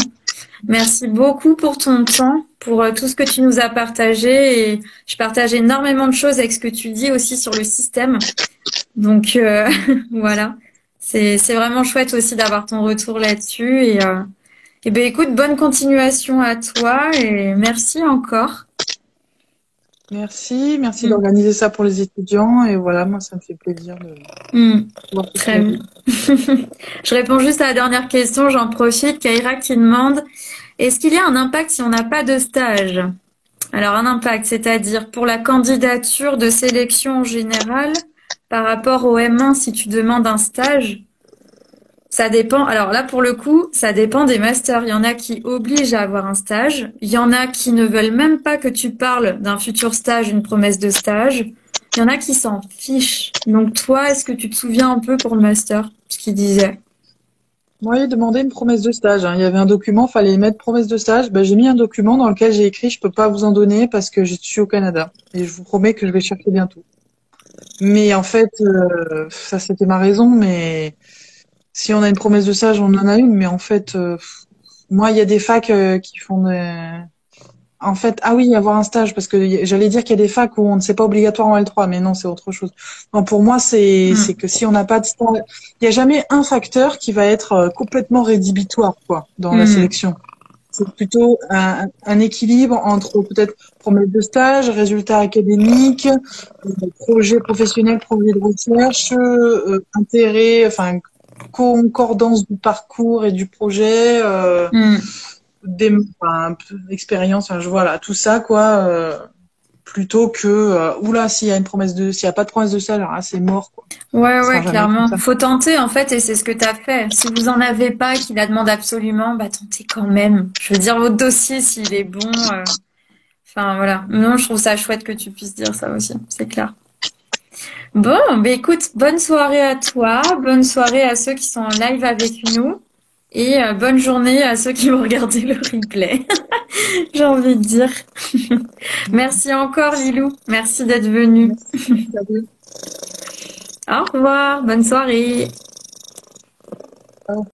Merci beaucoup pour ton temps, pour tout ce que tu nous as partagé et je partage énormément de choses avec ce que tu dis aussi sur le système. Donc voilà, c'est vraiment chouette aussi d'avoir ton retour là-dessus et ben écoute, bonne continuation à toi et merci encore. Merci, merci Mm. d'organiser ça pour les étudiants. Et voilà, moi, ça me fait plaisir de Mm. voir ce que tu Très as bien. dit. Je réponds juste à la dernière question, j'en profite. Kaira qui demande, est-ce qu'il y a un impact si on n'a pas de stage? Alors un impact, c'est-à-dire pour la candidature de sélection en général, par rapport au M1, si tu demandes un stage, ça dépend. Alors là, pour le coup, ça dépend des masters. Il y en a qui obligent à avoir un stage. Il y en a qui ne veulent même pas que tu parles d'un futur stage, une promesse de stage. Il y en a qui s'en fichent. Donc toi, est-ce que tu te souviens un peu pour le master, ce qu'il disait? Moi, j'ai demandé une promesse de stage, hein. Il y avait un document, fallait mettre promesse de stage. Ben, j'ai mis un document dans lequel j'ai écrit, je peux pas vous en donner parce que je suis au Canada. Et je vous promets que je vais chercher bientôt. Mais en fait, ça c'était ma raison, mais si on a une promesse de stage, on en a une, mais en fait, moi, il y a des facs qui font des... En fait, ah oui, avoir un stage, parce que j'allais dire qu'il y a des facs où on ne sait pas obligatoire en L3, mais non, c'est autre chose. Non, pour moi, c'est Hmm. que si on n'a pas de stage, il n'y a jamais un facteur qui va être complètement rédhibitoire, quoi, dans la Hmm. sélection. C'est plutôt un équilibre entre peut-être promesse de stage, résultats académiques, projet professionnel, projet de recherche, intérêt, enfin concordance du parcours et du projet, Hmm. enfin, expérience, enfin, voilà, tout ça quoi, plutôt que oula s'il y a pas de promesse de stage, alors là, c'est mort quoi. Ouais, Ça sera ouais, jamais comme clairement. ça. Faut tenter, en fait, et c'est ce que t'as fait. Si vous en avez pas et qu'il la demande absolument, bah tentez quand même. Je veux dire, votre dossier, s'il est bon. Enfin, voilà. Non, je trouve ça chouette que tu puisses dire ça aussi. C'est clair. Bon, bah écoute, bonne soirée à toi. Bonne soirée à ceux qui sont en live avec nous. Et bonne journée à ceux qui vont regarder le replay. J'ai envie de dire. Merci encore, Lilou. Merci d'être venu. Merci. Salut. Au revoir. Bonne soirée. Ciao.